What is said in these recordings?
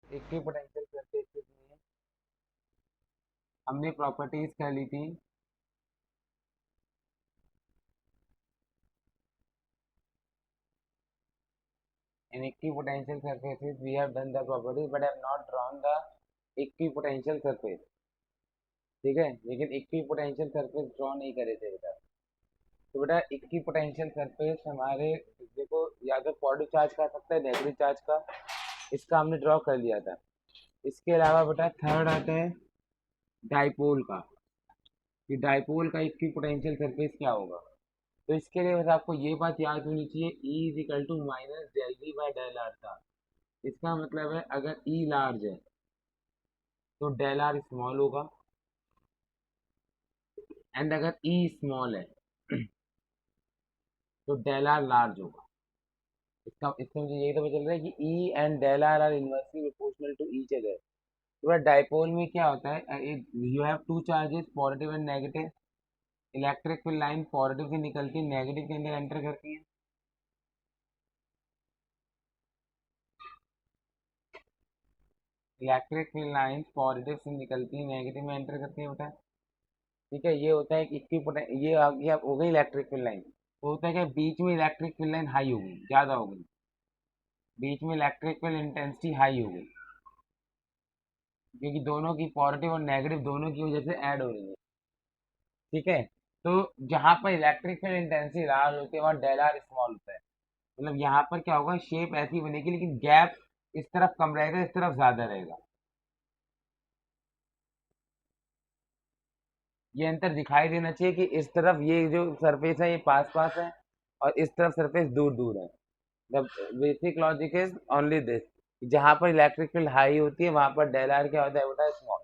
Equipotential surfaces में हमने properties कर ली थी। In equipotential surfaces we have done the properties but have not drawn the equipotential surface। ठीक है, लेकिन इक्विपोटेंशियल सरफेस ड्रॉ नहीं करे थे बेटा। तो बेटा इक्विपोटेंशियल सरफेस हमारे देखो या तो पॉजिटिव चार्ज का आ सकता है नेगेटिव चार्ज का, इसका हमने ड्रॉ कर लिया था। इसके अलावा बेटा थर्ड आता है डाइपोल का, कि डाइपोल का इक्विपोटेंशियल सरफेस क्या होगा। तो इसके लिए बस आपको ये बात याद होनी चाहिए, E is equal to minus del V by del R था। इसका मतलब है अगर E लार्ज है तो डेल आर स्मॉल होगा, एंड अगर E स्मॉल है तो डेल आर लार्ज होगा। इससे मुझे यही तो पता चल रहा है कि E and del R are inversely proportional to each other. तो डाइपोल में क्या होता है, you have two charges positive and negative. Electric field line positive से निकलती है नेगेटिव के अंदर एंटर करती है। इलेक्ट्रिक फील्ड लाइन पॉजिटिव से निकलती है नेगेटिव में एंटर करती है बेटा। ठीक है, ये होता है कि ये आ गया हो गई इलेक्ट्रिक फील्ड लाइन। तो होता है कि बीच में इलेक्ट्रिक फील्ड लाइन हाई होगी, ज़्यादा हो गई, बीच में इलेक्ट्रिक फील्ड इंटेंसिटी हाई हो गई, क्योंकि दोनों की पॉजिटिव और नेगेटिव दोनों की वजह से ऐड हो रही है। ठीक है, तो जहाँ पर इलेक्ट्रिक फील्ड इंटेंसिटी लार्ज होती है वहाँ डेल आर स्मॉल होता है। मतलब यहाँ पर क्या होगा, शेप ऐसी बनेगी लेकिन गैप इस तरफ कम रहेगा, इस तरफ ज्यादा रहेगा। ये अंतर दिखाई देना चाहिए कि इस तरफ ये जो सरफेस है ये पास पास है और इस तरफ सरफेस दूर दूर है। The basic logic is only this, जहाँ पर इलेक्ट्रिक फील्ड हाई होती है वहां पर डेल आर क्या होता है बेटा, small.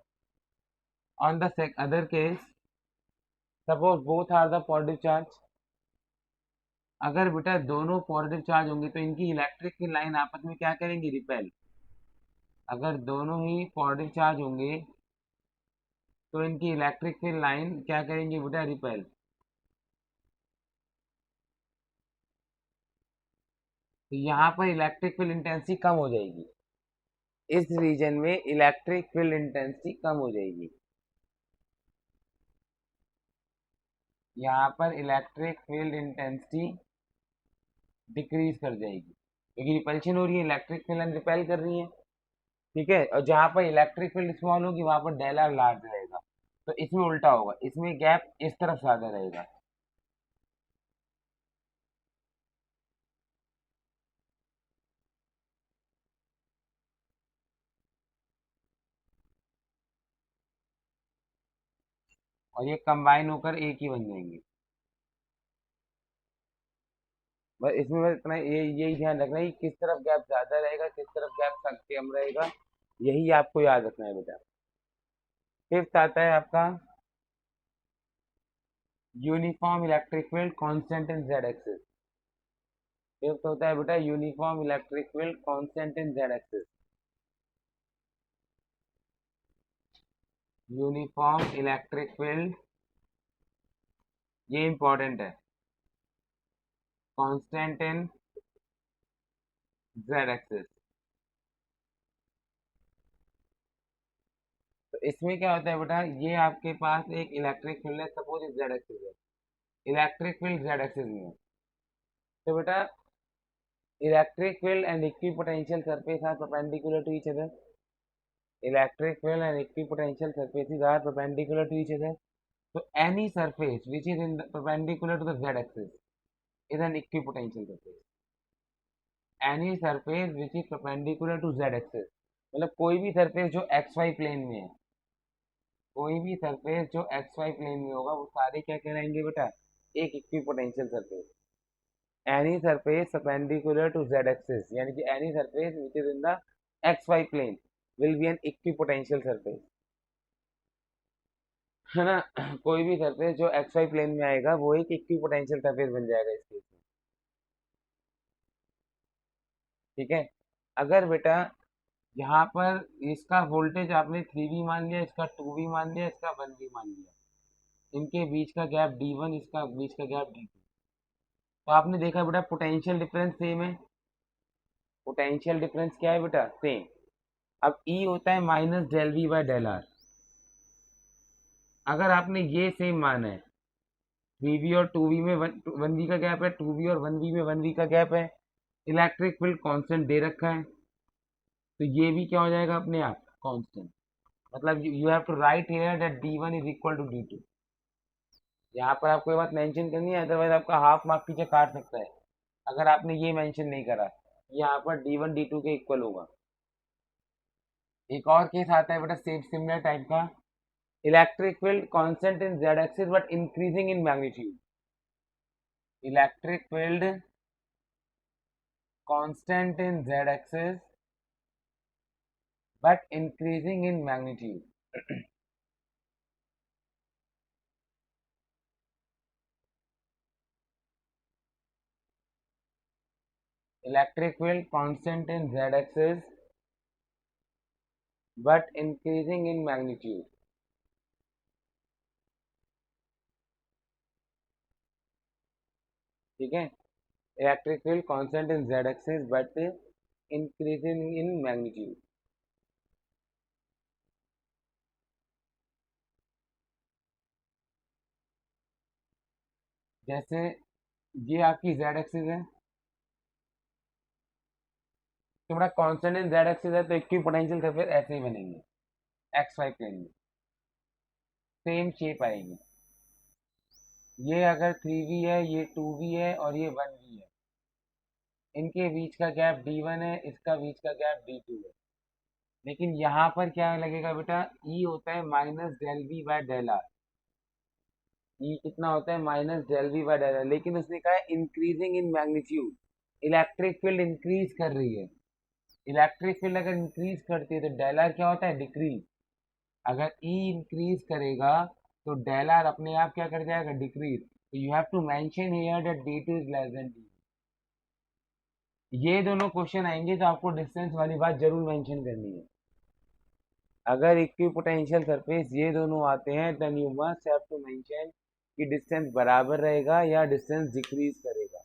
On the other case, suppose both are the positive charge. अगर बेटा दोनों पॉजिटिव चार्ज होंगे तो इनकी इलेक्ट्रिक की लाइन आपस में क्या करेंगी, रिपेल। अगर दोनों ही पॉजिटिव चार्ज होंगे तो इनकी इलेक्ट्रिक फील्ड लाइन क्या करेंगी बेटा, रिपेल। तो यहाँ पर इलेक्ट्रिक फील्ड इंटेंसिटी कम हो जाएगी, इस रीजन में इलेक्ट्रिक फील्ड इंटेंसिटी कम हो जाएगी। यहाँ पर इलेक्ट्रिक फील्ड इंटेंसिटी डिक्रीज कर जाएगी क्योंकि रिपल्शन हो रही है, इलेक्ट्रिक फील्ड लाइन रिपेल कर रही है। ठीक है, और जहाँ पर इलेक्ट्रिक फील्ड स्मॉल होगी वहां पर डेल आर लार्ज रहेगा। तो इसमें उल्टा होगा, इसमें गैप इस तरफ ज्यादा रहेगा। और ये कंबाइन होकर एक ही बन जाएंगे। बस इसमें बस इतना यही ध्यान रखना है कि किस तरफ गैप ज्यादा रहेगा, किस तरफ गैप कम रहेगा, यही आपको याद रखना है बेटा। फिफ्थ आता है आपका uniform electric field constant in Z axis. Fifth होता है बेटा uniform electric field constant in Z axis. Uniform electric field, ये इंपॉर्टेंट है, कांस्टेंट इन जेड एक्सिस। तो इसमें क्या होता है बेटा, ये आपके पास एक इलेक्ट्रिक फील्ड है, सपोज जेड एक्सिस है, इलेक्ट्रिक फील्ड जेड एक्सिस में है। तो बेटा electric field and equipotential surface are perpendicular to each other. Electric field and equipotential surfaces are perpendicular to each other. So any surface which is in the perpendicular to the z-axis is an equipotential surface. Any surface which is perpendicular to z-axis, मतलब कोई भी surface जो x Y plane में है, कोई भी surface जो x Y plane में होगा वो सारे क्या कहलाएंगे बेटा, एक equipotential surface. Any surface perpendicular to Z axis, यानी कि any surface which is in the X Y plane will be an equipotential surface, है ना। कोई भी सरफेस जो एक्स वाई प्लेन में आएगा वो एक इक्विपोटेंशियल सरफेस बन जाएगा इस केस में। ठीक है, अगर बेटा यहाँ पर इसका वोल्टेज आपने 3V मान लिया, इसका 2V मान लिया, इसका 1V मान लिया, इनके बीच का गैप D1, इसका बीच का गैप D2, तो आपने देखा बेटा पोटेंशियल डिफरेंस सेम है। पोटेंशियल डिफरेंस क्या है बेटा, सेम। अब ई होता है minus del V by del R. अगर आपने ये सेम माना है, 3v और 2v में 1v का गैप है, 2v और 1v में 1v का गैप है, इलेक्ट्रिक फील्ड कांस्टेंट दे रखा है, तो ये भी क्या हो जाएगा अपने आप कांस्टेंट। मतलब you have to write here that d1 is equal to d2। यहाँ पर आपको ये बात मेंशन करनी है, अदरवाइज आपका हाफ मार्क पीछे काट सकता है अगर आपने ये मेंशन नहीं करा। यहाँ पर d1 d2 के इक्वल होगा। एक और केस आता है बेटा सेम सिमिलर टाइप का, electric field constant in z axis but increasing in magnitude. Electric field constant in z axis but increasing in magnitude. Electric field constant in z axis but increasing in magnitude. ठीक है, electric field constant in z axis but increasing in magnitude. जैसे ये आपकी z axis है, तो बड़ा constant in z axis है, तो इक्विपोटेंशियल सरफेस ऐसे ही बनेंगे एक्स वाई प्लेन में, सेम शेप आएगी। ये अगर 3v है, ये 2v है और ये 1v है, इनके बीच का गैप d1 है, इसका बीच का गैप d2 है। लेकिन यहाँ पर क्या लगेगा बेटा, ई होता है minus del V by del R. E कितना होता है minus del V by del R, लेकिन उसने कहा है increasing in magnitude, electric field increase कर रही है। इलेक्ट्रिक फील्ड अगर इंक्रीज करती है तो डेल आर क्या होता है डिक्रीज। अगर ई इंक्रीज करेगा तो डेल आर अपने आप क्या कर जाएगा डिक्रीज। तो you have to mention here that D two is less than D. ये दोनों क्वेश्चन आएंगे तो आपको डिस्टेंस वाली बात जरूर मेंशन करनी है। अगर इक्विपोटेंशियल सरफेस ये दोनों आते हैं then you must have to mention कि डिस्टेंस बराबर रहेगा या डिस्टेंस डिक्रीज करेगा।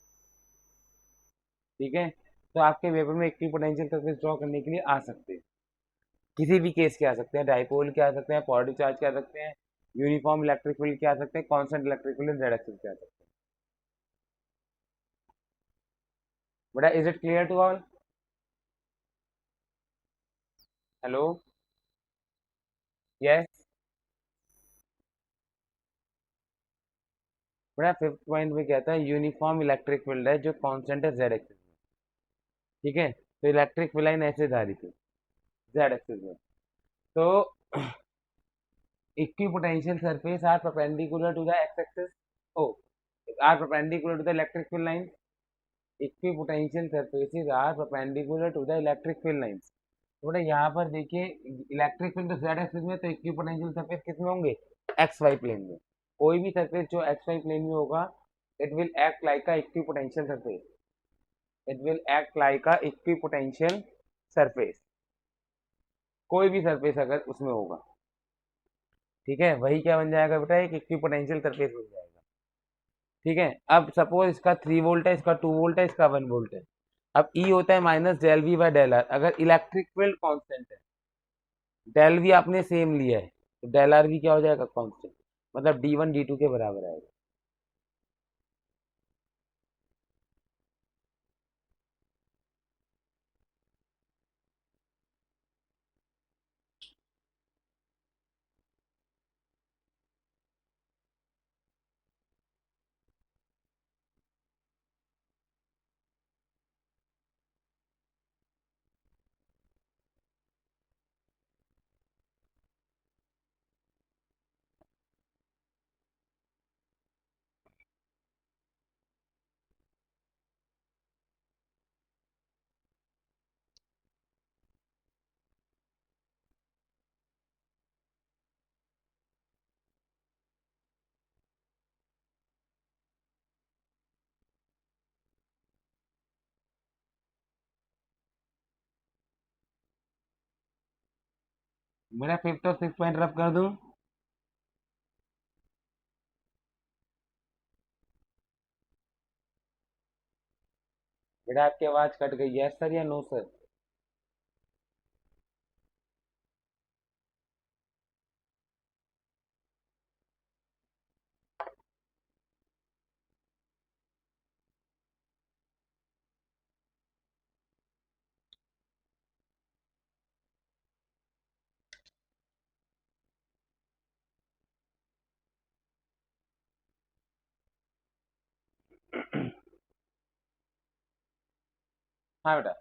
ठीक है, तो आपके पेपर में इक्विपोटेंशियल सरफेस ड्रॉ करने के लिए आ सकते हैं, किसी भी केस के आ सकते हैं, डाइपोल के आ सकते हैं, पॉजिटिव चार्ज के आ सकते हैं, यूनिफॉर्म इलेक्ट्रिक फील्ड के आ सकते हैं, constant electric field Z axis के आ सकते हैं। बेटा is it clear to all? Hello, yes. बेटा फिफ्थ पॉइंट में क्या था, यूनिफॉर्म इलेक्ट्रिक फील्ड है जो कांस्टेंट है जेड एक्सिस में। ठीक है, तो इलेक्ट्रिक फील्ड लाइन ऐसे जा रही थी जेड एक्सिस में, तो equipotensial surface are perpendicular to the x-axis. Oh, are perpendicular to the electric field lines. Equipotential surfaces are perpendicular to the electric field lines. तो बेटा यहाँ पर देखिए इलेक्ट्रिक फील्ड तो जेड एक्सिस में, तो इक्विपोटेंशियल सरफेस किस में होंगे एक्स वाई प्लेन में। कोई भी सरफेस जो एक्स वाई प्लेन में होगा it will act like a equipotential surface, it will act like a equipotential surface, कोई भी सरफेस अगर उसमें होगा। ठीक है, वही क्या बन जाएगा बेटा एक इक्विपोटेंशियल सरफेस बन जाएगा। ठीक है, अब सपोज इसका 3 वोल्ट है, इसका 2 वोल्ट है, इसका 1 वोल्ट है। अब ई होता है minus del V by del R. अगर इलेक्ट्रिक फील्ड कांस्टेंट है, डेल वी आपने सेम लिया है, तो डेल आर भी क्या हो जाएगा कांस्टेंट, मतलब d1 d2 के बराबर आएगा। मेरा फिफ्थ और सिक्स पॉइंट रफ कर दूं? बेटा आपकी आवाज कट गई, यस सर या नो सर? हाँ बेटा,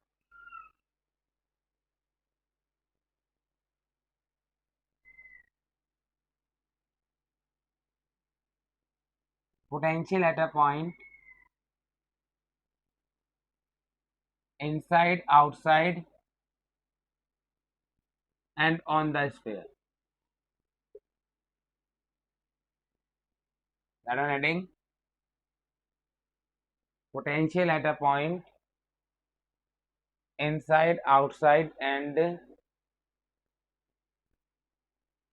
potential at a point inside, outside and on the sphere. That one heading, potential at a point inside, outside and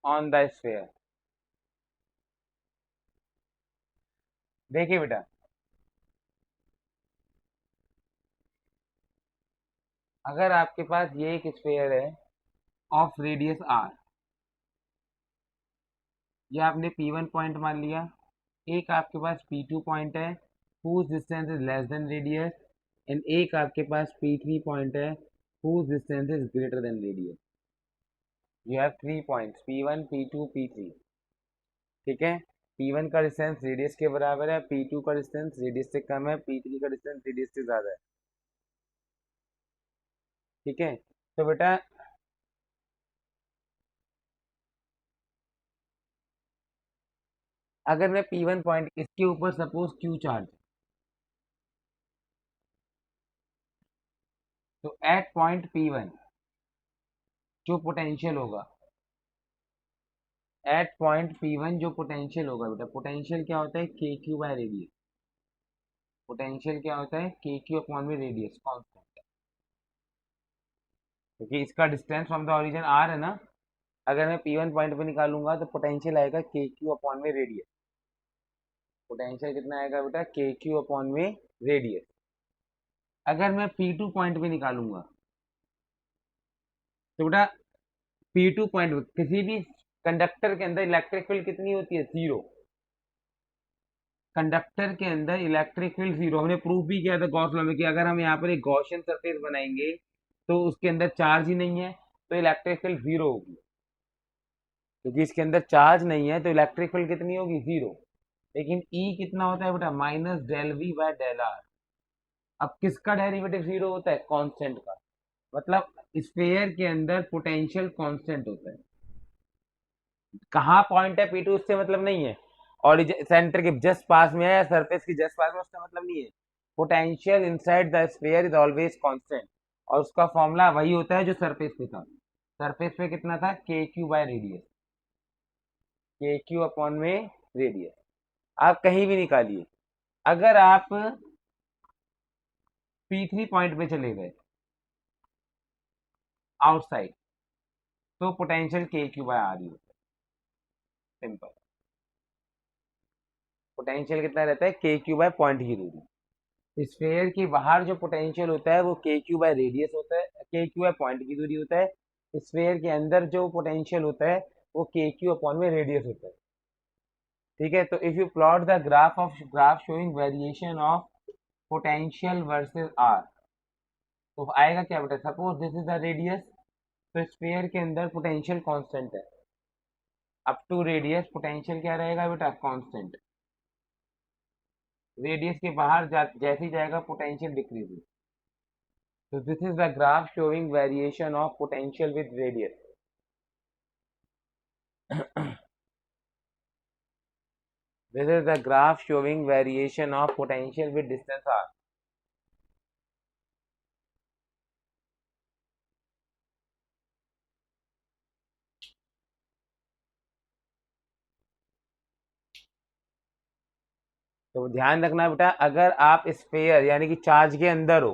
on the sphere. देखिए बेटा, अगर आपके पास ये एक स्फीयर है ऑफ रेडियस आर, ये आपने P1 पॉइंट मान लिया, एक आपके पास P2 पॉइंट है whose distance is less than radius, and एक आपके पास P3 पॉइंट है whose distance is greater than radius. You have 3 points P1, P2, P3. ठीक है, P1 का डिस्टेंस रेडियस के बराबर है, P2 का डिस्टेंस रेडियस से कम है, P3 का डिस्टेंस रेडियस से ज़्यादा है. ठीक है, तो बेटा अगर मैं P1 पॉइंट इसके ऊपर सपोज Q चार्ज, तो एट पॉइंट P1 जो पोटेंशियल होगा, एट पॉइंट P1 जो पोटेंशियल होगा बेटा, पोटेंशियल क्या होता है K Q by radius, potential क्या होता है के क्यू अपॉन में रेडियस कांस्टेंट, क्योंकि इसका distance from the origin R है ना. अगर मैं P1 पॉइंट पे निकालूंगा तो पोटेंशियल आएगा के क्यू अपॉन में रेडियस, पोटेंशियल कितना आएगा बेटा के क्यू अपॉन में रेडियस. अगर मैं P2 पॉइंट पे निकालूंगा तो बेटा P2 पॉइंट किसी भी कंडक्टर के अंदर इलेक्ट्रिक फील्ड कितनी होती है, जीरो. कंडक्टर के अंदर इलेक्ट्रिक फील्ड जीरो, हमने प्रूफ भी किया था गॉस लॉ में कि अगर हम यहाँ पर एक गॉसियन सरफेस बनाएंगे तो उसके अंदर चार्ज ही नहीं है तो इलेक्ट्रिक फील्ड जीरो होगी, क्योंकि इसके अंदर चार्ज नहीं है तो इलेक्ट्रिक फील्ड कितनी होगी, जीरो. लेकिन ई कितना होता है बेटा, minus del V by del R. अब किसका डेरिवेटिव जीरो होता है, कांस्टेंट का. मतलब स्फीयर के अंदर पोटेंशियल कांस्टेंट होता है. कहाँ पॉइंट है P2 उससे मतलब नहीं है, और सेंटर के जस्ट पास में है या सरफेस के जस्ट पास में उससे मतलब नहीं है. Potential inside the sphere is always constant, और उसका फॉर्मूला वही होता है जो सरफेस पे था. सरफेस पे कितना था, के Q by radius, K Q upon में रेडियस. आप कहीं भी निकालिए, अगर आप P3 पॉइंट पे चले गए आउटसाइड तो पोटेंशियल के क्यू बाय आर ही होता है, सिंपल. पोटेंशियल कितना रहता है के क्यू बाय पॉइंट की दूरी. स्फीयर के बाहर जो पोटेंशियल होता है वो के क्यू बाय रेडियस होता है, के क्यू बाय पॉइंट की दूरी होता है. स्फीयर के अंदर जो पोटेंशियल होता है वो के क्यू अपॉन में रेडियस होता है. ठीक है, तो if you plot the graph showing variation of potential versus R, तो आएगा क्या बेटा, suppose this is the radius, तो स्फीयर के अंदर पोटेंशियल कांस्टेंट है, अप टू रेडियस पोटेंशियल क्या रहेगा बेटा, कांस्टेंट. रेडियस के बाहर जैसे ही जाएगा potential decrease. So this is the graph showing variation of potential with radius. This is the graph showing variation of potential with distance r. तो ध्यान रखना बेटा, अगर आप स्फीयर यानी कि चार्ज के अंदर हो,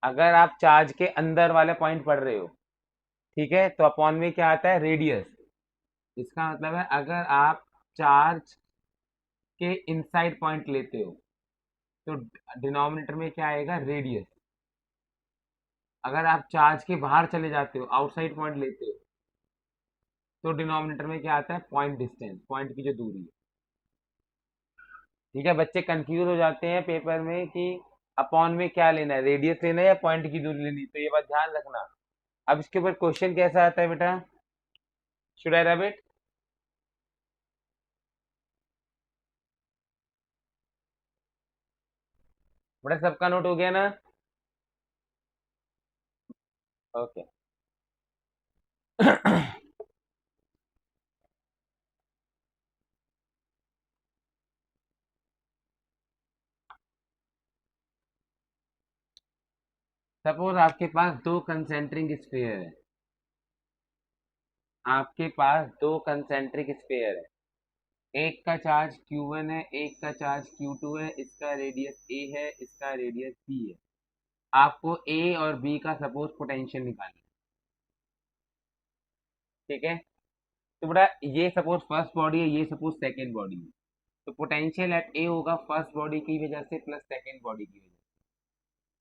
अगर आप चार्ज के अंदर वाले पॉइंट पढ़ रहे हो, ठीक है, तो अपॉन में क्या आता है, रेडियस. इसका मतलब है अगर आप चार्ज के इनसाइड पॉइंट लेते हो तो डिनोमिनेटर में क्या आएगा, रेडियस. अगर आप चार्ज के बाहर चले जाते हो, आउटसाइड पॉइंट लेते हो, तो डिनोमिनेटर में क्या आता है, पॉइंट डिस्टेंस, पॉइंट की जो दूरी है. ठीक है, बच्चे कंफ्यूज हो जाते हैं पेपर में कि अपॉन में क्या लेना है, रेडियस लेना है या पॉइंट की दूरी लेनी है, तो ये बात ध्यान रखना. अब इसके ऊपर क्वेश्चन कैसा आता है बेटा, शुड आई रब इट. बेटा सबका नोट हो गया ना? ओके। सपोज आपके पास दो कंसेंट्रिक स्फीयर है। आपके पास दो कंसेंट्रिक स्फीयर है, एक का चार्ज Q1 है, एक का चार्ज Q2 है, इसका रेडियस A है, इसका रेडियस B है। आपको A और B का सपोज पोटेंशियल निकालना है। ठीक है, तो बेटा ये सपोज फर्स्ट बॉडी है, ये सपोज सेकेंड बॉडी है। तो पोटेंशियल एट ए होगा फर्स्ट बॉडी की वजह से प्लस सेकेंड बॉडी की वजह से।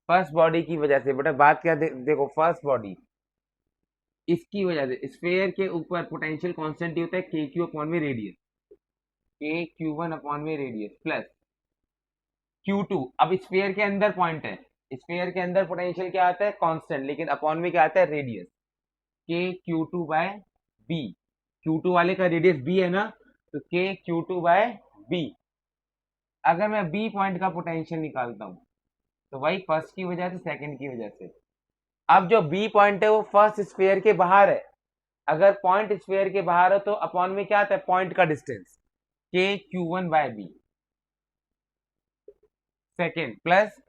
फर्स्ट बॉडी की वजह से बेटा बात क्या देखो, फर्स्ट बॉडी इसकी वजह से स्फीयर के ऊपर पोटेंशियल कांस्टेंट ही होता है के क्यू अपॉन में radius, K Q one upon में रेडियस प्लस क्यू टू। अब स्फीयर के अंदर पॉइंट है, स्फीयर के अंदर पोटेंशियल क्या आता है कांस्टेंट, लेकिन अपॉन में क्या आता है radius, K Q two by B. Q two वाले का रेडियस बी है ना, तो के क्यू टू बाय बी। अगर मैं बी पॉइंट का पोटेंशियल निकालता हूँ तो वही फर्स्ट की वजह से सेकंड की वजह से। अब जो बी पॉइंट है वो फर्स्ट स्फीयर के बाहर है। अगर पॉइंट स्फीयर के बाहर हो तो अपॉन में क्या आता है पॉइंट का distance, K Q one by B second plus.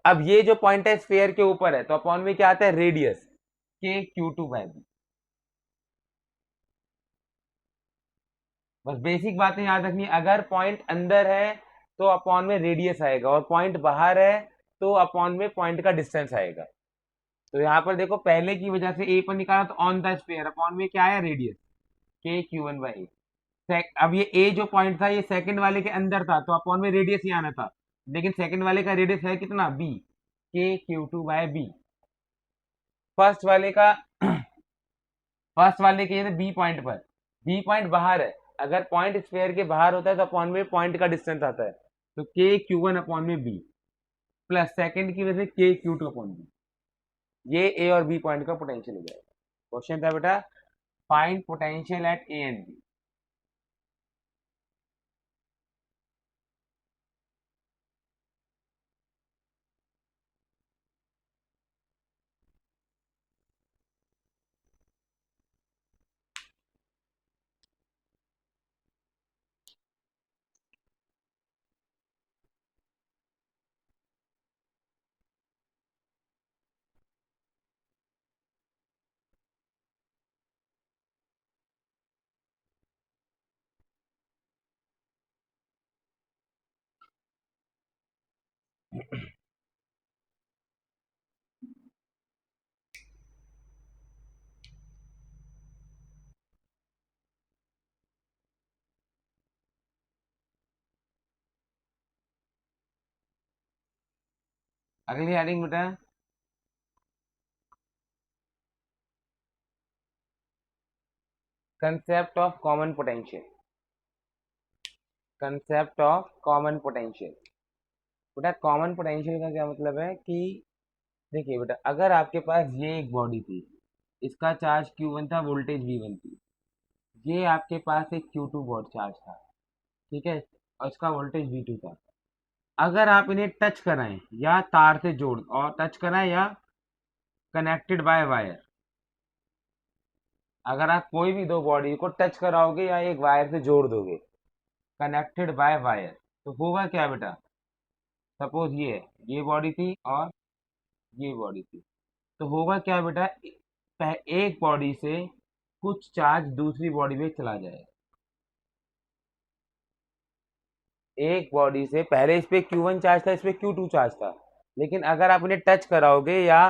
अब ये जो पॉइंट है स्फीयर के ऊपर है तो अपॉन में क्या आता है radius, K Q two by B. बस बेसिक बातें याद रखनी, अगर पॉइंट अंदर है तो अपॉन में रेडियस आएगा, और पॉइंट बाहर है तो अपॉन में पॉइंट का डिस्टेंस आएगा। तो यहाँ पर देखो पहले की वजह से ए पर निकाला तो ऑन द स्फीयर, अपॉन में क्या आया radius, K Q one by ए। अब ये ए जो पॉइंट था ये सेकंड वाले के अंदर था तो अपॉन में रेडियस ही आना था, लेकिन सेकंड वाले का रेडियस है कितना B, K Q two by B. First वाले का फर्स्ट वाले के बी पॉइंट पर, बी पॉइंट बाहर है। अगर पॉइंट स्फीयर के बाहर होता है तो अपॉन में पॉइंट का डिस्टेंस आता है, तो के क्यू वन अपॉन में बी प्लस सेकंड की वजह से के क्यू टू अपॉन बी। ये ए और बी पॉइंट का पोटेंशियल हो जाएगा। क्वेश्चन था बेटा find potential at A and B. अगली हेडिंग बेटा concept of common potential. Concept of common potential. बेटा कॉमन पोटेंशियल का क्या मतलब है कि देखिए बेटा अगर आपके पास ये एक बॉडी थी, इसका चार्ज Q1 था, वोल्टेज V1 थी। ये आपके पास एक Q2 वोल्ट चार्ज था, ठीक है, और इसका वोल्टेज V2 था। अगर आप इन्हें टच कराएं या तार से जोड़, और टच कराएं या कनेक्टेड बाय वायर, अगर आप कोई भी दो बॉडी को टच कराओगे या एक वायर से जोड़ दोगे कनेक्टेड बाय वायर, तो होगा क्या बेटा, सपोज ये है, ये बॉडी थी और ये बॉडी थी, तो होगा क्या बेटा, एक बॉडी से कुछ चार्ज दूसरी बॉडी में चला जाएगा। एक बॉडी से पहले इस पे Q1 चार्ज था, इस पे Q2 चार्ज था, लेकिन अगर आप इन्हें टच कराओगे या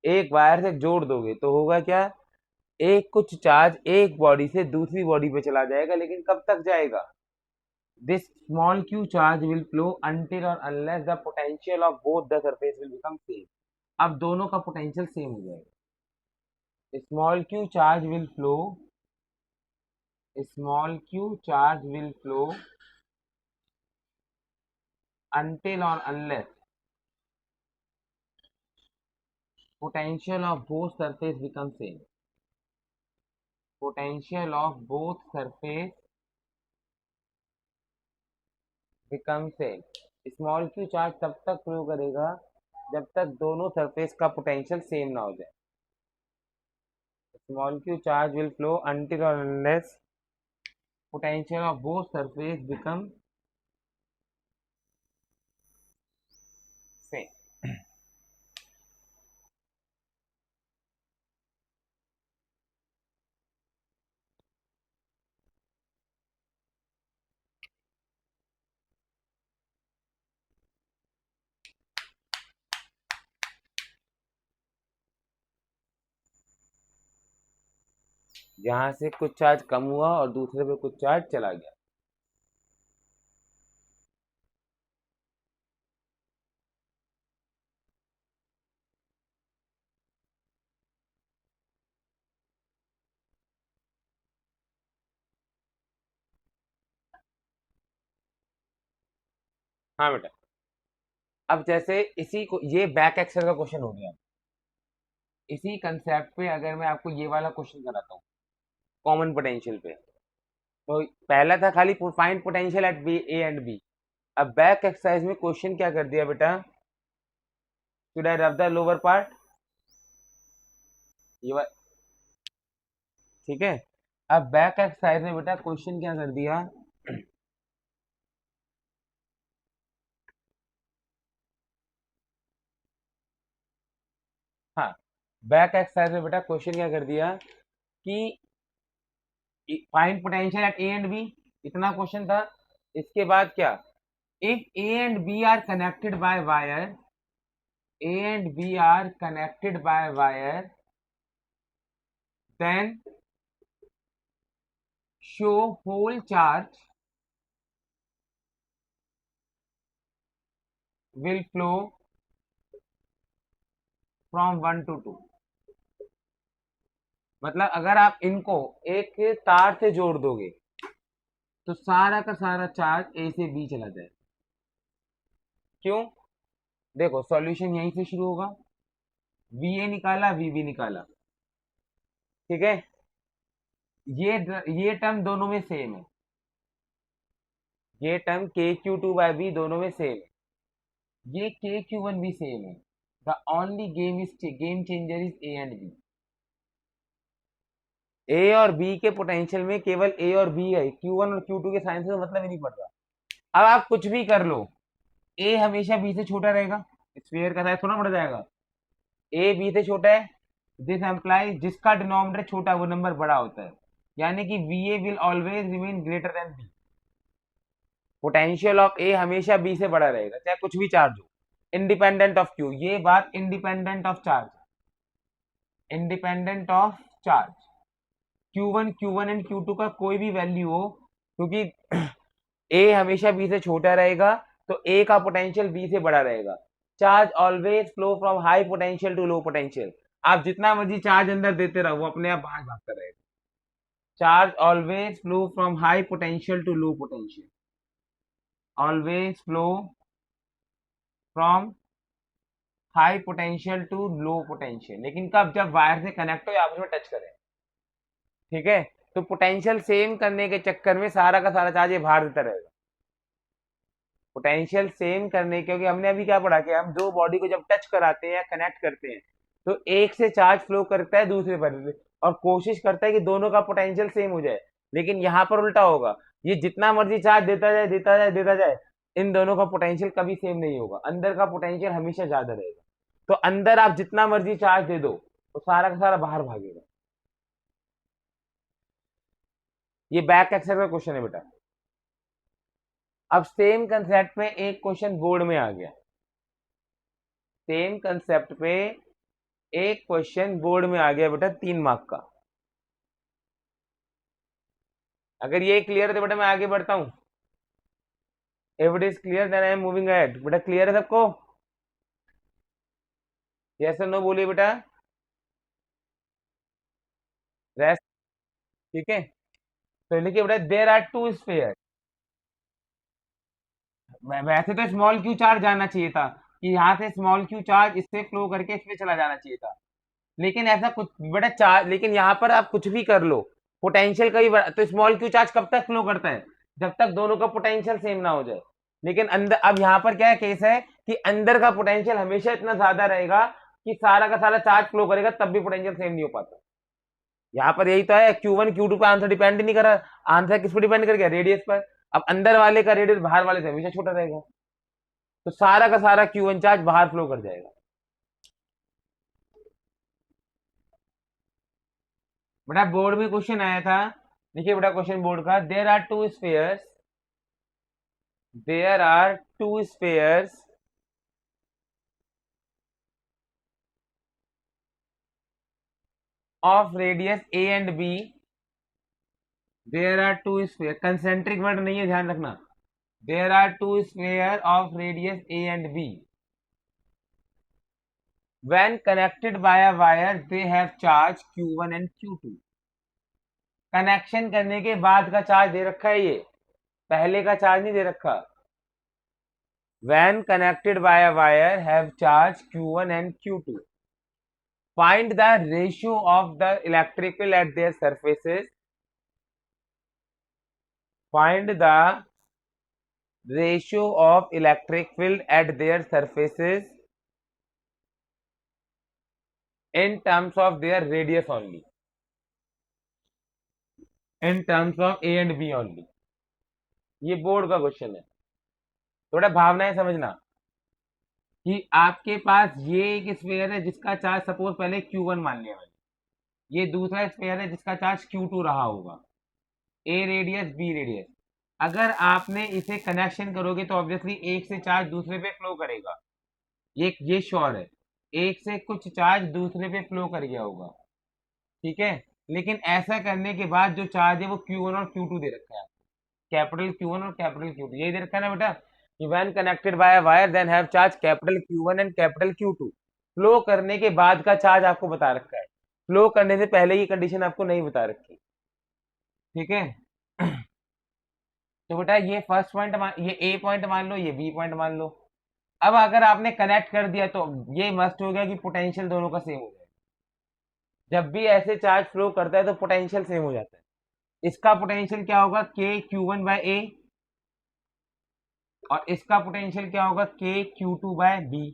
एक वायर से जोड़ दोगे तो होगा क्या, एक कुछ चार्ज एक बॉडी से दूसरी बॉडी पे चला जाएगा, लेकिन कब तक जाएगा, this small q charge will flow until और unless the potential of both the surface will become same. अब दोनों का पोटेंशियल सेम हो जाएगा। Small q charge will flow, small q charge will flow until or unless potential of both surface become same, potential of both surface become same। Small Q charge तब तक flow करेगा जब तक दोनों surface का potential same ना हो जाए। Small Q charge will flow until or unless potential of both surface become same। यहाँ से कुछ चार्ज कम हुआ और दूसरे पे कुछ चार्ज चला गया। हाँ बेटा, अब जैसे इसी को ये बैक एक्सल का क्वेश्चन हो गया। इसी कंसेप्ट पे अगर मैं आपको ये वाला क्वेश्चन कराता हूँ कॉमन पोटेंशियल पे, तो पहला था खाली find potential at B A and B. अब बैक एक्सरसाइज में क्वेश्चन क्या कर दिया बेटा, शुड आई रब द लोअर पार्ट, ये ठीक है। अब बैक एक्सरसाइज में बेटा क्वेश्चन क्या कर दिया, हाँ बैक एक्सरसाइज में बेटा क्वेश्चन क्या कर दिया कि find potential at A and B, इतना क्वेश्चन था। इसके बाद क्या, if A and B are connected by wire, A and B are connected by wire, then show whole charge will flow from 1 to 2। मतलब अगर आप इनको एक तार से जोड़ दोगे तो सारा का सारा चार्ज ए से बी चला जाए। क्यों, देखो सॉल्यूशन यहीं से शुरू होगा, वी ए निकाला वी बी निकाला, ठीक है। ये टर्म दोनों में सेम है, ये टर्म के क्यू टू बाई बी दोनों में सेम है, ये के क्यू वन भी सेम है। The only game changer is A and B. A और बी के पोटेंशियल में केवल ए और बी है, क्यू वन और क्यू टू के साइन से तो मतलब ही नहीं पड़ रहा। अब आप कुछ भी कर लो, ए हमेशा बी से छोटा रहेगा, स्फीयर का साइज थोड़ा बढ़ जाएगा, ए बी से छोटा है, दिस एम्प्लाई जिसका डिनोमिनेटर छोटा वो नंबर बड़ा होता है, यानी कि V A will always remain greater than B. Potential of A हमेशा बी से बड़ा रहेगा चाहे कुछ भी चार्ज हो, इंडिपेंडेंट ऑफ क्यू। ये बात independent of charge, independent of charge, Q1 and Q2 का कोई भी वैल्यू हो, क्योंकि A हमेशा B से छोटा रहेगा तो A का पोटेंशियल B से बड़ा रहेगा। Charge always flow from high potential to low potential. आप जितना मर्जी चार्ज अंदर देते रहो वो अपने आप बाहर भागता रहेगा। Charge always flow from high potential to low potential, always flow from high potential to low potential, लेकिन कब, जब वायर से कनेक्ट हो या आपस में टच करें, ठीक है। तो पोटेंशियल सेम करने के चक्कर में सारा का सारा चार्ज ये बाहर देता रहेगा। पोटेंशियल सेम करने, क्योंकि हमने अभी क्या पढ़ा कि हम दो बॉडी को जब टच कराते हैं या कनेक्ट करते हैं तो एक से चार्ज फ्लो करता है दूसरे पर और कोशिश करता है कि दोनों का पोटेंशियल सेम हो जाए, लेकिन यहाँ पर उल्टा होगा, ये जितना मर्जी चार्ज देता जाए देता जाए देता जाए, इन दोनों का पोटेंशियल कभी सेम नहीं होगा, अंदर का पोटेंशियल हमेशा ज्यादा रहेगा। तो अंदर आप जितना मर्जी चार्ज दे दो तो सारा का सारा बाहर भागेगा। ये बैक एक्सल का क्वेश्चन है बेटा। अब सेम कंसेप्ट में एक क्वेश्चन बोर्ड में आ गया, सेम कंसेप्ट पे एक क्वेश्चन बोर्ड में आ गया बेटा 3 मार्क का। अगर ये क्लियर है तो बेटा मैं आगे बढ़ता हूं। If it is clear then I am moving ahead. बेटा क्लियर है सबको, यस और नो बोलिए बेटा, रेस्ट, ठीक है। तो लिखिए बेटा देयर आर टू स्फीयर। वैसे तो स्मॉल क्यू चार्ज जाना चाहिए था कि यहाँ से स्मॉल क्यू चार्ज इससे फ्लो करके इसमें चला जाना चाहिए था, लेकिन ऐसा कुछ बेटा चार्ज, लेकिन यहाँ पर आप कुछ भी कर लो पोटेंशियल का ही तो स्मॉल क्यू चार्ज कब तक फ्लो करता है, जब तक दोनों का पोटेंशियल सेम ना हो जाए। लेकिन अंदर, अब यहाँ पर क्या केस है कि अंदर का पोटेंशियल हमेशा इतना ज्यादा रहेगा कि सारा का सारा चार्ज फ्लो करेगा, तब भी पोटेंशियल सेम नहीं हो पाता। यहाँ पर यही तो है, Q1 Q2 पे आंसर डिपेंड ही नहीं कर रहा, आंसर किस पर डिपेंड कर गया, रेडियस पर। अब अंदर वाले का रेडियस बाहर वाले से हमेशा छोटा रहेगा, तो सारा का सारा Q1 चार्ज बाहर फ्लो कर जाएगा। बेटा बोर्ड में क्वेश्चन आया था, देखिए बेटा क्वेश्चन बोर्ड का, there are two spheres of radius A and B, there are two sphere, concentric word नहीं है, ध्यान रखना, there are two sphere of radius A and B, when connected by a wire they have charge Q1 and Q2। Connection करने के बाद का charge दे रखा है, ये पहले का चार्ज नहीं दे रखा। when connected by a wire have charge Q1 and Q2, find the ratio of the electric field at their surfaces, find the ratio of electric field at their surfaces in terms of their radius only, in terms of A and B only। ये board का question है, थोड़ा भावनाएं समझना कि आपके पास ये एक स्फीयर है जिसका चार्ज सपोज पहले Q1 मान लिया मैंने, ये दूसरा स्फीयर है जिसका चार्ज Q2 रहा होगा, A रेडियस B रेडियस। अगर आपने इसे कनेक्शन करोगे तो ऑब्वियसली एक से चार्ज दूसरे पे फ्लो करेगा, ये श्योर है, एक से कुछ चार्ज दूसरे पे फ्लो कर गया होगा, ठीक है। लेकिन ऐसा करने के बाद जो चार्ज है वो Q1 और Q2 दे रखा है, कैपिटल Q1 और कैपिटल Q2, यही दे रखा है ना बेटा, कि when connected by a wire then have charge capital Q1 and capital Q2। Flow करने के बाद का चार्ज आपको बता रखा है, फ्लो करने से पहले की कंडीशन आपको नहीं बता रखी, ठीक है। तो बेटा ये फर्स्ट पॉइंट, ये ए पॉइंट मान लो, ये बी पॉइंट मान लो। अब अगर आपने कनेक्ट कर दिया तो ये मस्ट हो गया कि पोटेंशियल दोनों का सेम हो जाए, जब भी ऐसे चार्ज फ्लो करता है तो पोटेंशियल सेम हो जाता है। इसका पोटेंशियल क्या होगा, के Q1 बाय ए, और इसका पोटेंशियल क्या होगा, के Q2 बाय बी।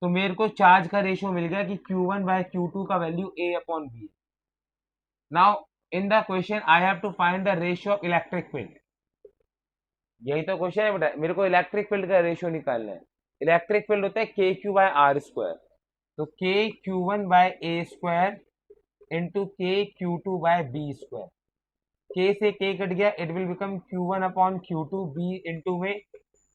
तो मेरे को चार्ज का रेशियो मिल गया कि Q1 बाय Q2 का value A upon B. Now in the question I have to find the ratio of electric field, यही तो क्वेश्चन है बेटा, मेरे को इलेक्ट्रिक फील्ड का रेशियो निकालना है। इलेक्ट्रिक फील्ड होता है K Q by are square, तो के Q1 बाय ए स्क्वायर इंटू के Q2 बाय बी स्क्वायर, के से के कट गया, it will become Q1 upon Q2 B into में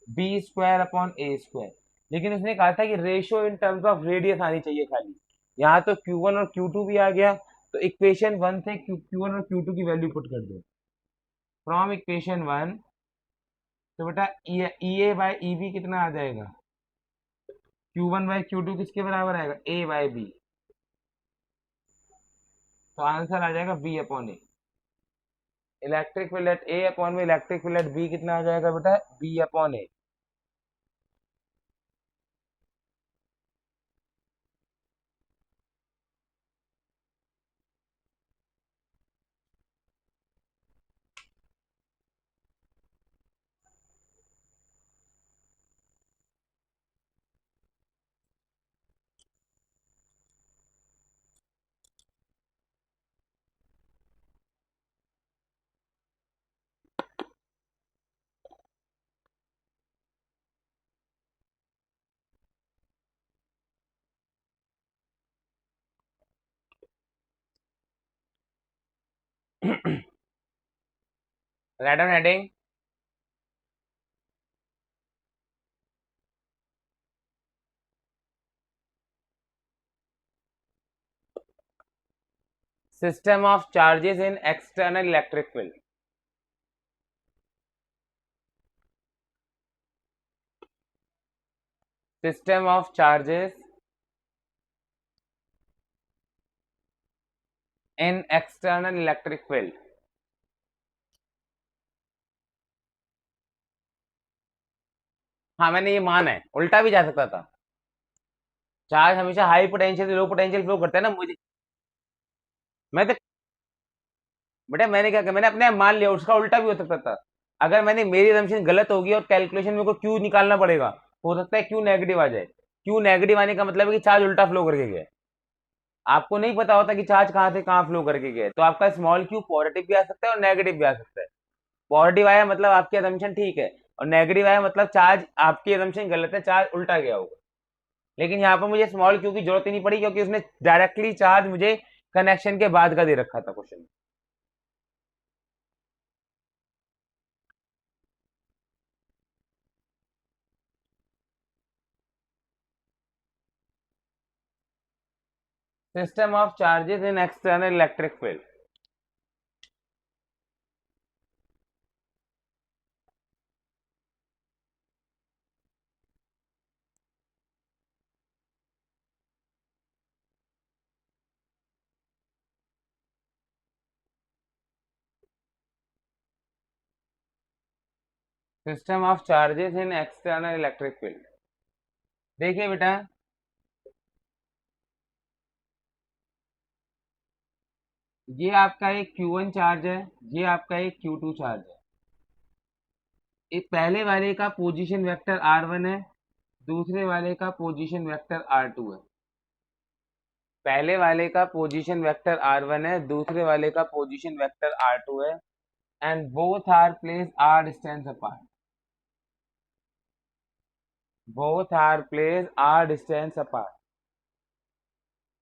B square upon A square. लेकिन उसने कहा था कि ratio in terms of radius आनी चाहिए खाली, यहाँ तो Q1 और Q2 भी आ गया, तो इक्वेशन 1 से Q1 और Q2 की वैल्यू पुट कर दो, फ्रॉम इक्वेशन 1। तो बेटा ई ए बाय ई बी कितना आ जाएगा, Q1 बाय Q2 किसके बराबर आएगा, ए बाय बी, तो आंसर आ जाएगा B upon A. Electric field at A upon में इलेक्ट्रिक फील्ड एट बी कितना आ जाएगा बेटा, B upon A. Write on heading, system of charges in external electric field। system of charges in external electric field। हाँ मैंने ये माना है, उल्टा भी जा सकता था, चार्ज हमेशा हाई पोटेंशियल से लो पोटेंशियल फ्लो करता है ना, मुझे मैं तो बेटा मैंने क्या किया, मैंने अपने आप मान लिया, उसका उल्टा भी हो सकता था। अगर मैंने मेरी assumption गलत होगी और कैलकुलेशन मेरे को क्यू निकालना पड़ेगा, हो सकता है क्यू नेगेटिव आ जाए। क्यू नेगेटिव आने का मतलब है कि चार्ज उल्टा फ्लो करके गया है। आपको नहीं पता होता कि चार्ज कहाँ से कहाँ फ्लो करके गया है, तो आपका स्मॉल क्यू पॉजिटिव भी आ सकता है और नेगेटिव भी आ सकता है। पॉजिटिव आया मतलब आपकी assumption ठीक है, और नेगेटिव आया मतलब चार्ज आपकी assumption गलत है, चार्ज उल्टा गया होगा। लेकिन यहाँ पर मुझे स्मॉल क्यू की जरूरत ही नहीं पड़ी, क्योंकि उसने डायरेक्टली चार्ज मुझे कनेक्शन के बाद का दे रखा था question. System of charges in external electric field. System of charges in external electric field. देखिए बेटा, ये आपका एक Q1 चार्ज है, ये आपका एक Q2 चार्ज है। एक पहले वाले का पोजीशन वेक्टर R1 है, दूसरे वाले का पोजीशन वेक्टर R2 है। पहले वाले का पोजीशन वेक्टर R1 है, दूसरे वाले का पोजीशन वेक्टर R2 है, and both are place R distance apart. Both are place R distance apart.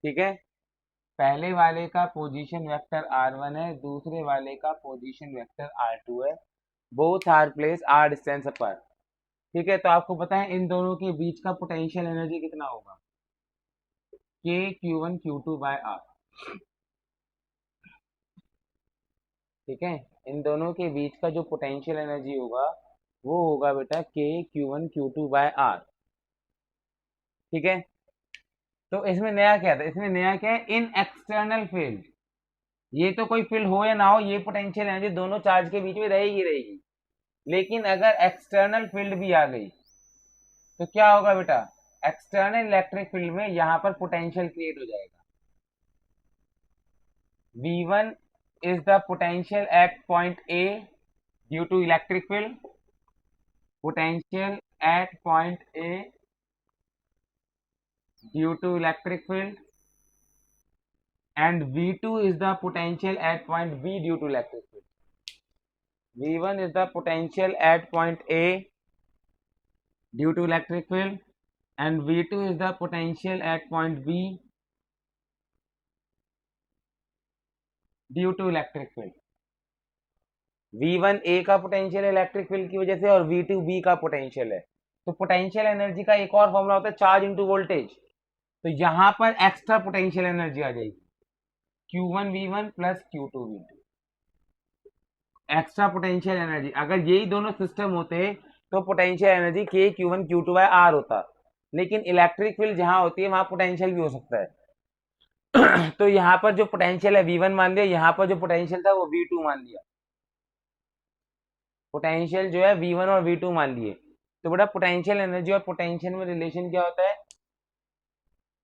ठीक है, पहले वाले का पोजीशन वेक्टर R1 है, दूसरे वाले का पोजीशन वेक्टर R2 है, both are place R distance apart. ठीक है, तो आपको पता है इन दोनों के बीच का पोटेंशियल एनर्जी कितना होगा, के Q1 Q2 बाय आर। ठीक है, इन दोनों के बीच का जो पोटेंशियल एनर्जी होगा वो होगा बेटा के Q1 Q2 बाय आर। ठीक है, तो इसमें नया क्या था, इसमें नया क्या है, इन एक्सटर्नल फील्ड। ये तो कोई फील्ड हो या ना हो, ये पोटेंशियल एनर्जी दोनों चार्ज के बीच में रहेगी रहेगी। लेकिन अगर एक्सटर्नल फील्ड भी आ गई तो क्या होगा बेटा, एक्सटर्नल इलेक्ट्रिक फील्ड में यहाँ पर पोटेंशियल क्रिएट हो जाएगा। V1 is the potential at point A due to electric field. Potential at point A due to electric field, and V2 is the potential at point B due to electric field. V1 is the potential at point A due to electric field, and V2 is the potential at point B due to electric field. V1 A का potential है electric field की वजह से, और V2 B का potential है। तो potential energy का एक और फॉर्मूला होता है चार्ज इनटू वोल्टेज। तो यहां पर एक्स्ट्रा पोटेंशियल एनर्जी आ जाएगी, Q1 V1 plus Q2 V2। Extra potential energy, अगर यही दोनों सिस्टम होते तो पोटेंशियल एनर्जी के Q1 Q2 बाय आर होता। लेकिन इलेक्ट्रिक फील्ड जहां होती है वहां पोटेंशियल भी हो सकता है। तो यहाँ पर जो पोटेंशियल है V1 मान लिया, यहाँ पर जो पोटेंशियल था वो V2 मान लिया। पोटेंशियल जो है V1 और V2 मान लिए। तो बेटा पोटेंशियल एनर्जी और पोटेंशियल में रिलेशन क्या होता है,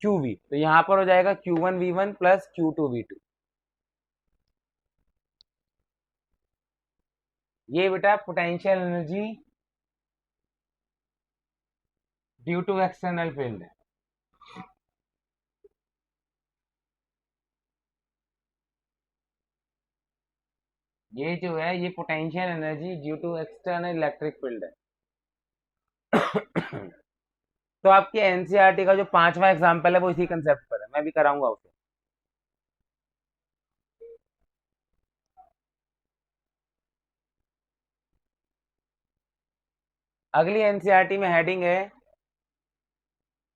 QV। तो यहाँ पर हो जाएगा Q1 V1 plus Q2 V2। ये बेटा potential energy due to external field है। ये जो है ये potential energy due to external electric field है। तो आपके एनसीईआरटी का जो 5वां एग्जाम्पल है वो इसी कंसेप्ट पर है, मैं भी कराऊंगा उसे। अगली एनसीईआरटी में हेडिंग है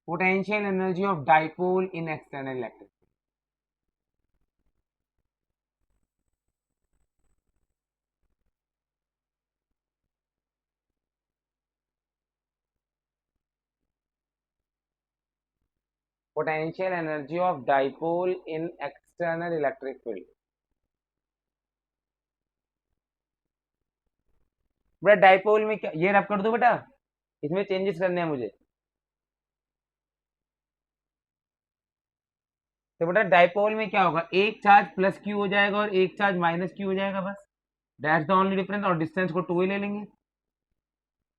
potential energy of dipole in external electric. Potential energy of dipole in external electric field. बेटा डाइपोल में क्या, ये रब कर दो बेटा, इसमें चेंजेस करने हैं मुझे। तो बेटा डाइपोल में क्या होगा, एक चार्ज प्लस क्यू हो जाएगा और एक चार्ज माइनस क्यू हो जाएगा बस। दैट्स द ओनली डिफरेंस, और डिस्टेंस को 2 ही ले लेंगे।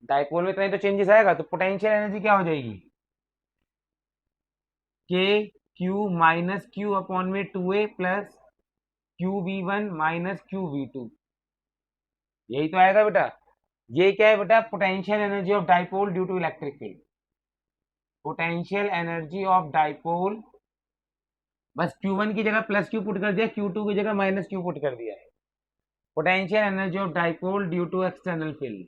डाइपोल में इतना ही तो चेंजेस आएगा, तो पोटेंशियल एनर्जी क्या हो जाएगी, के क्यू माइनस क्यू अपॉन में 2a plus Q V one minus Q V two, यही तो आएगा बेटा। ये क्या है बेटा, potential energy of dipole due to electric field. Potential energy of dipole, बस Q1 की जगह प्लस क्यू पुट कर दिया, Q2 की जगह माइनस क्यू पुट कर दिया है। Potential energy of dipole due to external field.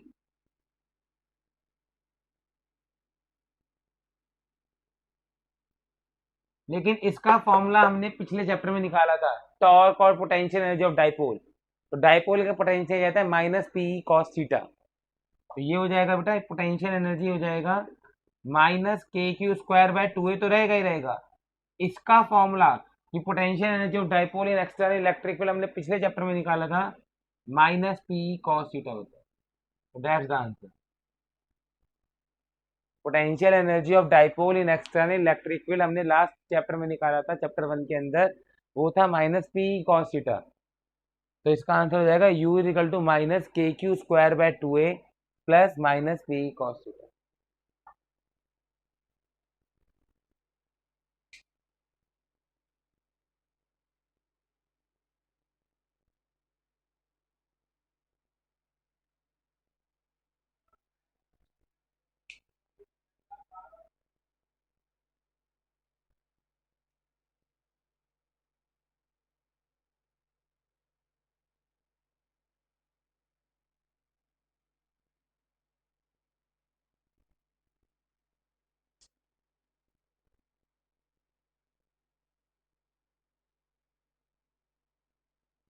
लेकिन इसका फॉर्मूला हमने पिछले चैप्टर में निकाला था, टॉर्क और पोटेंशियल एनर्जी ऑफ डाइपोल। तो डाइपोल का पोटेंशियल जाता है माइनस पी कॉस थीटा, तो ये हो जाएगा बेटा पोटेंशियल एनर्जी हो जाएगा माइनस के क्यू स्क्वायर बाय 2a, तो रहेगा ही रहेगा। इसका फॉर्मूला कि potential energy of dipole in external electric field हमने पिछले चैप्टर में निकाला था, माइनस पी कॉस थीटा होता है। तो that's the answer. Potential energy of dipole in external electric field हमने लास्ट चैप्टर में निकाला था, चैप्टर 1 के अंदर, वो था माइनस पी कॉस थीटा। तो इसका आंसर हो जाएगा u इजिकल टू माइनस के Q square by 2a plus minus P cos theta.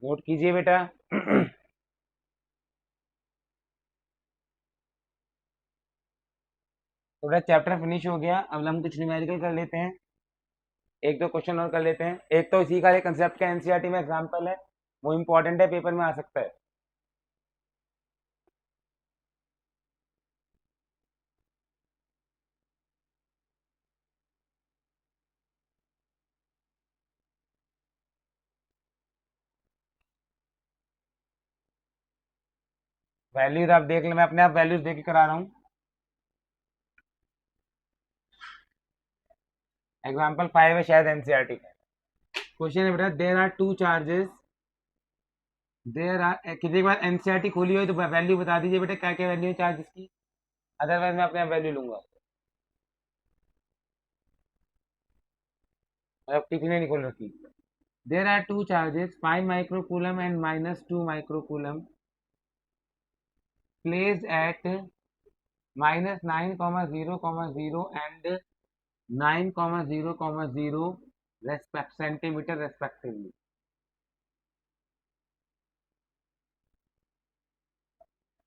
Note कीजिए बेटा। थोड़ा चैप्टर फिनिश हो गया, अब हम कुछ न्यूमेरिकल कर लेते हैं, एक दो क्वेश्चन और कर लेते हैं। एक तो इसी का कंसेप्ट का एनसीईआरटी में एग्जांपल है, वो इंपॉर्टेंट है, पेपर में आ सकता है। वैल्यूज आप देख ले, मैं अपने आप वैल्यूज देख के करा रहा हूँ। एग्जाम्पल 5 है शायद एनसीईआरटी का क्वेश्चन है बेटा, there are two charges, there are, किसी बार एनसीईआरटी खोली हुई तो वैल्यू बता दीजिए बेटा, क्या क्या वैल्यू है चार्जेस की, अदरवाइज मैं अपने आप वैल्यू लूंगा। मतलब टिक नहीं खोल रखी। There are two charges 5 microcoulomb and minus 2 microcoulomb placed at minus 9,0,0 and 9,0,0 centimeter respectively.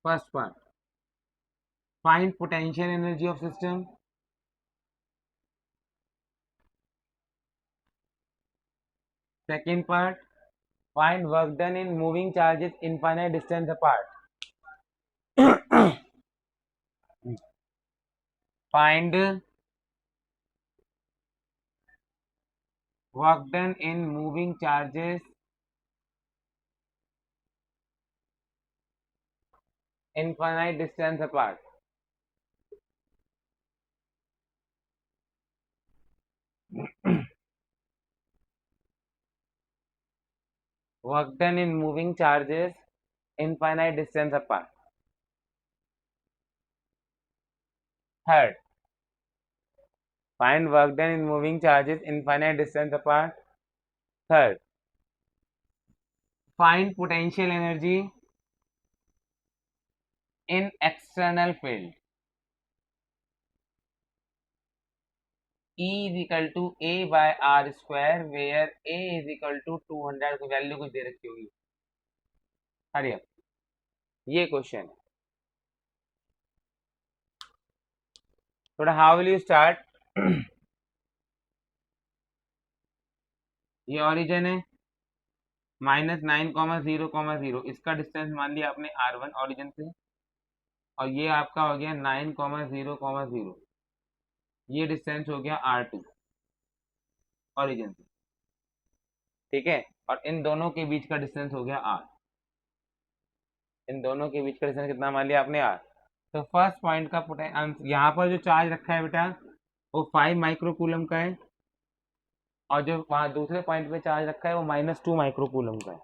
First part, find potential energy of system. Second part, find work done in moving charges infinite distance apart. Find work done in moving charges infinite distance apart. Work done in moving charges infinite distance apart. Third, find work done in moving charges infinite distance apart. Third, find potential energy in external field. E is equal to A by R square, where A is equal to 200 की value कुछ दे रखी होगी। हरी अब ये question है थोड़ा, how will you start. ये origin है -9,0,0, इसका डिस्टेंस मान लिया आपने R1 ऑरिजिन से, और ये आपका हो गया 9,0,0, ये डिस्टेंस हो गया R2 ऑरिजिन से, ठीक है, और इन दोनों के बीच का डिस्टेंस हो गया R। इन दोनों के बीच का डिस्टेंस कितना मान लिया आपने आर। तो फर्स्ट पॉइंट का यहाँ पर जो चार्ज रखा है बेटा वो 5 माइक्रो कूलम का है, और जो वहाँ दूसरे पॉइंट पे चार्ज रखा है वो -2 माइक्रो कूलम का है।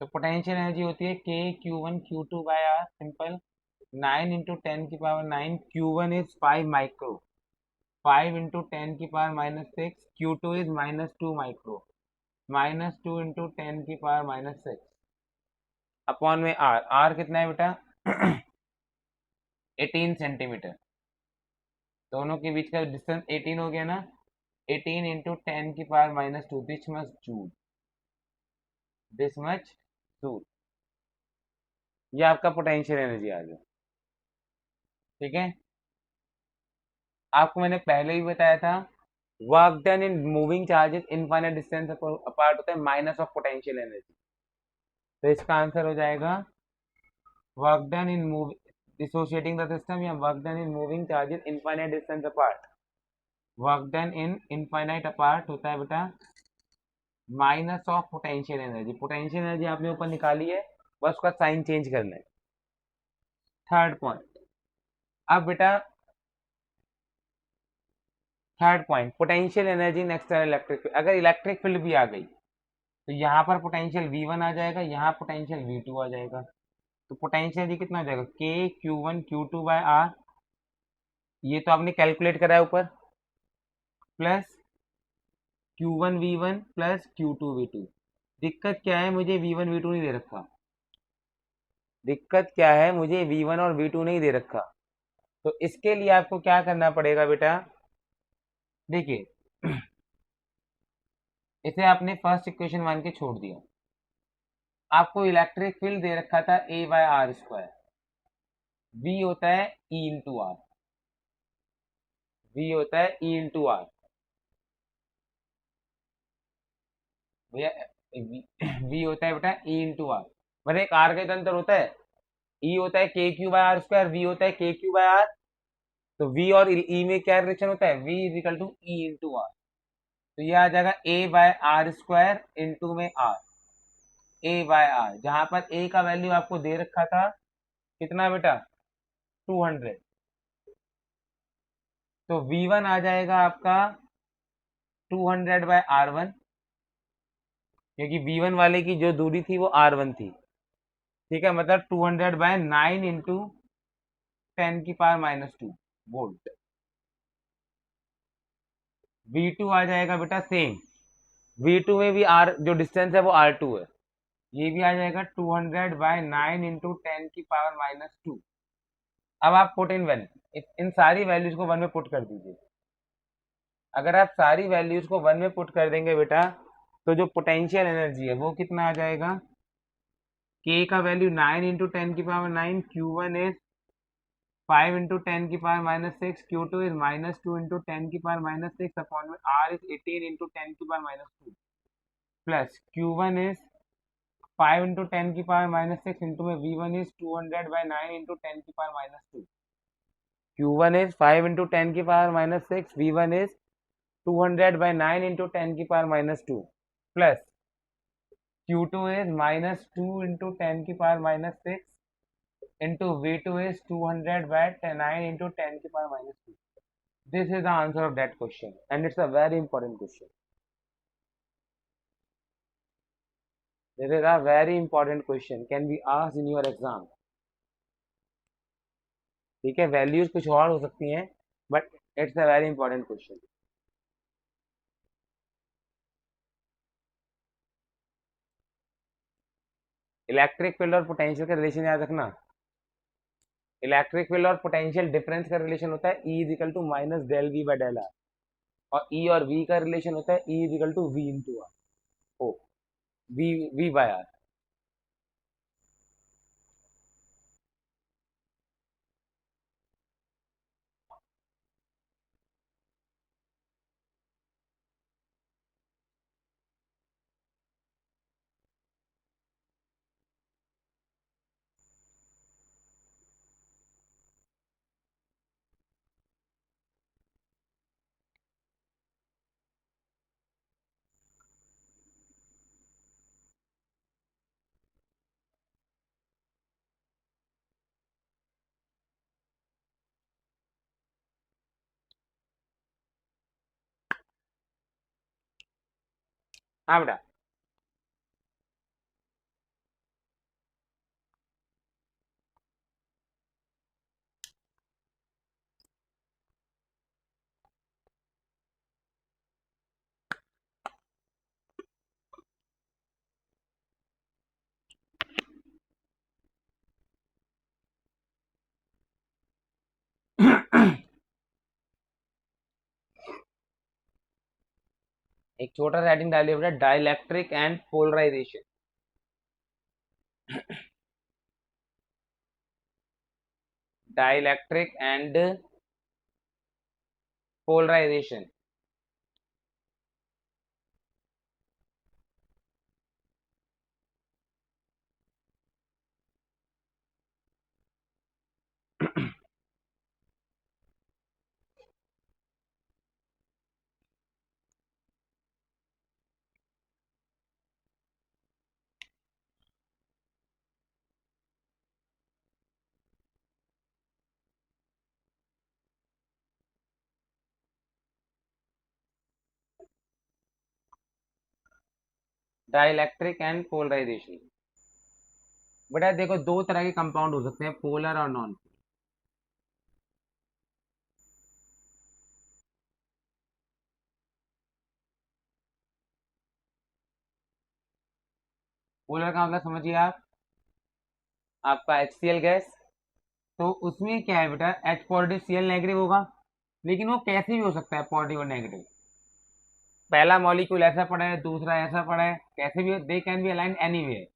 तो पोटेंशियल एनर्जी होती है K Q1 Q2/R, simple. 9 × 10⁻⁹ Q1 is 5 micro, 5 × 10⁻⁻6 Q2 is -2 micro, -2 × 10⁻⁻6 upon में आर। आर कितना है बेटा 18 सेंटीमीटर। दोनों के बीच का डिस्टेंस 18 हो गया ना। 18 × 10⁻⁻2, दिस मच जूल। ये आपका पोटेंशियल एनर्जी आ गया। ठीक है, आपको मैंने पहले ही बताया था work done in moving charges infinite distance apart होता है माइनस ऑफ पोटेंशियल एनर्जी। तो इसका आंसर हो जाएगा work done in move dissociating the system, या work done in moving charges infinite distance apart. Work done in infinite apart होता है बेटा minus of potential energy. Potential energy आपने ऊपर निकाली है, बस उसका साइन चेंज करना है। थर्ड पॉइंट, अब बेटा third point potential energy in external electric field. अगर इलेक्ट्रिक फील्ड भी आ गई तो यहाँ पर पोटेंशियल V1 आ जाएगा, यहाँ पोटेंशियल V2 आ जाएगा। तो पोटेंशियल जी कितना आ जाएगा K Q1 Q2/R, ये तो आपने कैलकुलेट करा है ऊपर, plus Q1 V1 plus Q2 V2। दिक्कत क्या है, मुझे V1 V2 नहीं दे रखा। दिक्कत क्या है, मुझे V1 और V2 नहीं दे रखा। तो इसके लिए आपको क्या करना पड़ेगा बेटा, देखिए इसे आपने फर्स्ट इक्वेशन मान के छोड़ दिया। आपको इलेक्ट्रिक फील्ड दे रखा था A/R², V होता है E/R, V होता है E/R भैया। V होता है बेटा E/R, मतलब एक R का अंतर होता है। E होता है KQ/R², V होता है KQ/R। तो V और E में क्या रिलेशन होता है, V = E/R। तो ये आ जाएगा A/R² इंटू में R, A/R, जहां पर A का वैल्यू आपको दे रखा था कितना बेटा 200। तो V1 आ जाएगा आपका 200/R1, क्योंकि V1 वाले की जो दूरी थी वो R1 थी। ठीक है, मतलब 200/9 इंटू 10⁻⁻2 वोल्ट। V2 आ जाएगा बेटा सेम, V2 में भी R जो डिस्टेंस है वो R2 है, ये भी आ जाएगा 200/9 इंटू 10⁻⁻2। अब आप पुट इन वन, इन सारी वैल्यूज को वन में पुट कर दीजिए। अगर आप सारी वैल्यूज को वन में पुट कर देंगे बेटा, तो जो पोटेंशियल एनर्जी है वो कितना आ जाएगा, K का value 9 into 10⁻⁹, Q1 is 5 into 10⁻⁻6, Q2 is -2 into 10⁻⁻6 upon में R is 18 into 10⁻⁻2, plus Q1 is 5 into 10⁻⁻6 into में V1 is 200/9 into 10⁻⁻2। Q1 is 5 into 10⁻⁻6, V1 is 200/9 into 10⁻⁻2, plus Q2 is -2 into 10⁻⁻6 into V2 is 200/9 into 10⁻⁻2. This is the answer of that question, and it's a very important question. This is a very important question, can be asked in your exam. ठीक है, values कुछ और हो सकती हैं, but it's a very important question. Electric field और potential का relation याद रखना। इलेक्ट्रिक फील्ड और पोटेंशियल डिफरेंस का रिलेशन होता है E = -del V/del R, और E और V का रिलेशन होता है E = V/R, ओ V/R। हाँ बेटा, एक छोटा सा हेडिंग डालिए बेटा, dielectric and polarisation. Dielectric and polarisation. Dielectric and polarisation. बेटा देखो, दो तरह के कंपाउंड हो सकते हैं, पोलर और नॉन। पोलर का मतलब समझिए आप, आपका HCl गैस, तो उसमें क्या है बेटा, H पॉजिटिव Cl नेगेटिव होगा, लेकिन वो कैसे भी हो सकता है पॉजिटिव और नेगेटिव। पहला मॉलिक्यूल ऐसा पड़ा है, दूसरा ऐसा पड़ा है, कैसे भी, they can be aligned anywhere,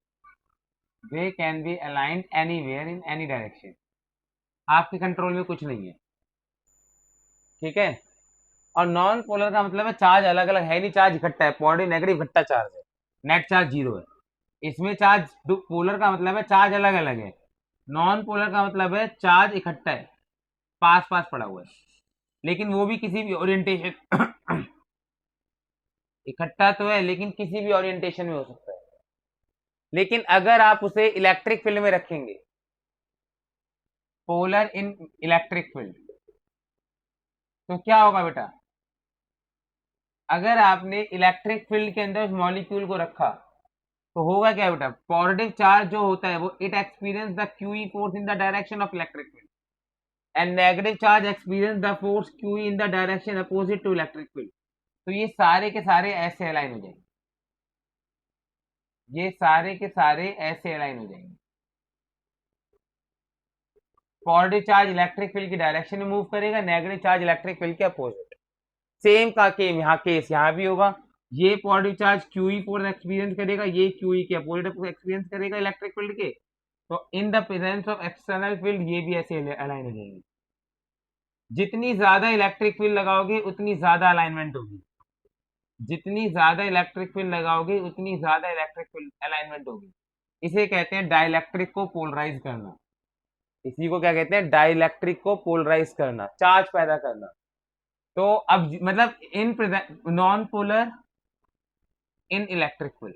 they can be aligned anywhere in any direction, आपके कंट्रोल में कुछ नहीं है, ठीक है। और नॉन पोलर का मतलब है चार्ज अलग अलग है नहीं, चार्ज इकट्ठा है, पॉजिटिव नेगेटिव इकट्ठा चार्ज है, नेट चार्ज जीरो है। इसमें चार्ज, पोलर का मतलब है चार्ज अलग अलग है, नॉन पोलर का मतलब है चार्ज इकट्ठा है, पास पास पड़ा हुआ है, लेकिन वो भी किसी भी ओरिएंटेशन इकट्ठा तो है लेकिन किसी भी ओरिएंटेशन में हो सकता है। लेकिन अगर आप उसे इलेक्ट्रिक फील्ड में रखेंगे, पोलर इन इलेक्ट्रिक फील्ड, तो क्या होगा बेटा, अगर आपने इलेक्ट्रिक फील्ड के अंदर उस मॉलिक्यूल को रखा, तो होगा क्या बेटा, पॉजिटिव चार्ज जो होता है वो it experience the QE force in the direction of electric field, and negative charge experience the force QE in the direction opposite to electric field. तो ये सारे के सारे ऐसे अलाइन हो जाएंगे, ये सारे के सारे ऐसे अलाइन हो जाएंगे। पॉजिटिव चार्ज इलेक्ट्रिक फील्ड की डायरेक्शन में मूव करेगा, नेगेटिव चार्ज इलेक्ट्रिक फील्ड के अपोजिट। सेम का केम यहाँ केस यहाँ भी होगा, ये positive charge QE force experience करेगा, ये क्यूई के अपोजिट एक्सपीरियंस करेगा इलेक्ट्रिक फील्ड के, तो in the presence of external field ये भी ऐसे अलाइन हो जाएंगे। जितनी ज्यादा इलेक्ट्रिक फील्ड लगाओगे उतनी ज्यादा अलाइनमेंट होगी, जितनी ज्यादा इलेक्ट्रिक फील्ड लगाओगे उतनी ज्यादा इलेक्ट्रिक फील्ड अलाइनमेंट होगी। इसे कहते हैं डाइलेक्ट्रिक को पोलराइज करना, इसी को क्या कहते हैं, डाइलेक्ट्रिक को पोलराइज करना, चार्ज पैदा करना। तो अब मतलब in non polar in electric field,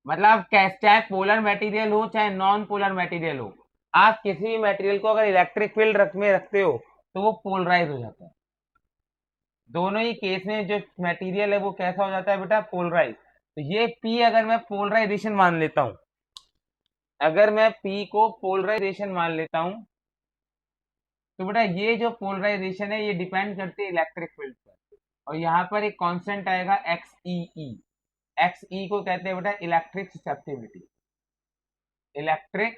मतलब चाहे पोलर मटेरियल हो चाहे नॉन पोलर मटेरियल हो, आप किसी भी मटेरियल को अगर इलेक्ट्रिक फील्ड में रखते हो तो वो पोलराइज हो जाता है। दोनों ही केस में जो मटेरियल है वो कैसा हो जाता है बेटा, पोलराइज। तो ये P अगर मैं पोलराइजेशन मान लेता हूं, अगर मैं P को पोलराइजेशन मान लेता हूं, तो बेटा ये जो पोलराइजेशन है ये डिपेंड करती है इलेक्ट्रिक फील्ड पर, और यहाँ पर एक कांस्टेंट आएगा XEE। XE को कहते हैं बेटा इलेक्ट्रिक ससेप्टिबिलिटी, इलेक्ट्रिक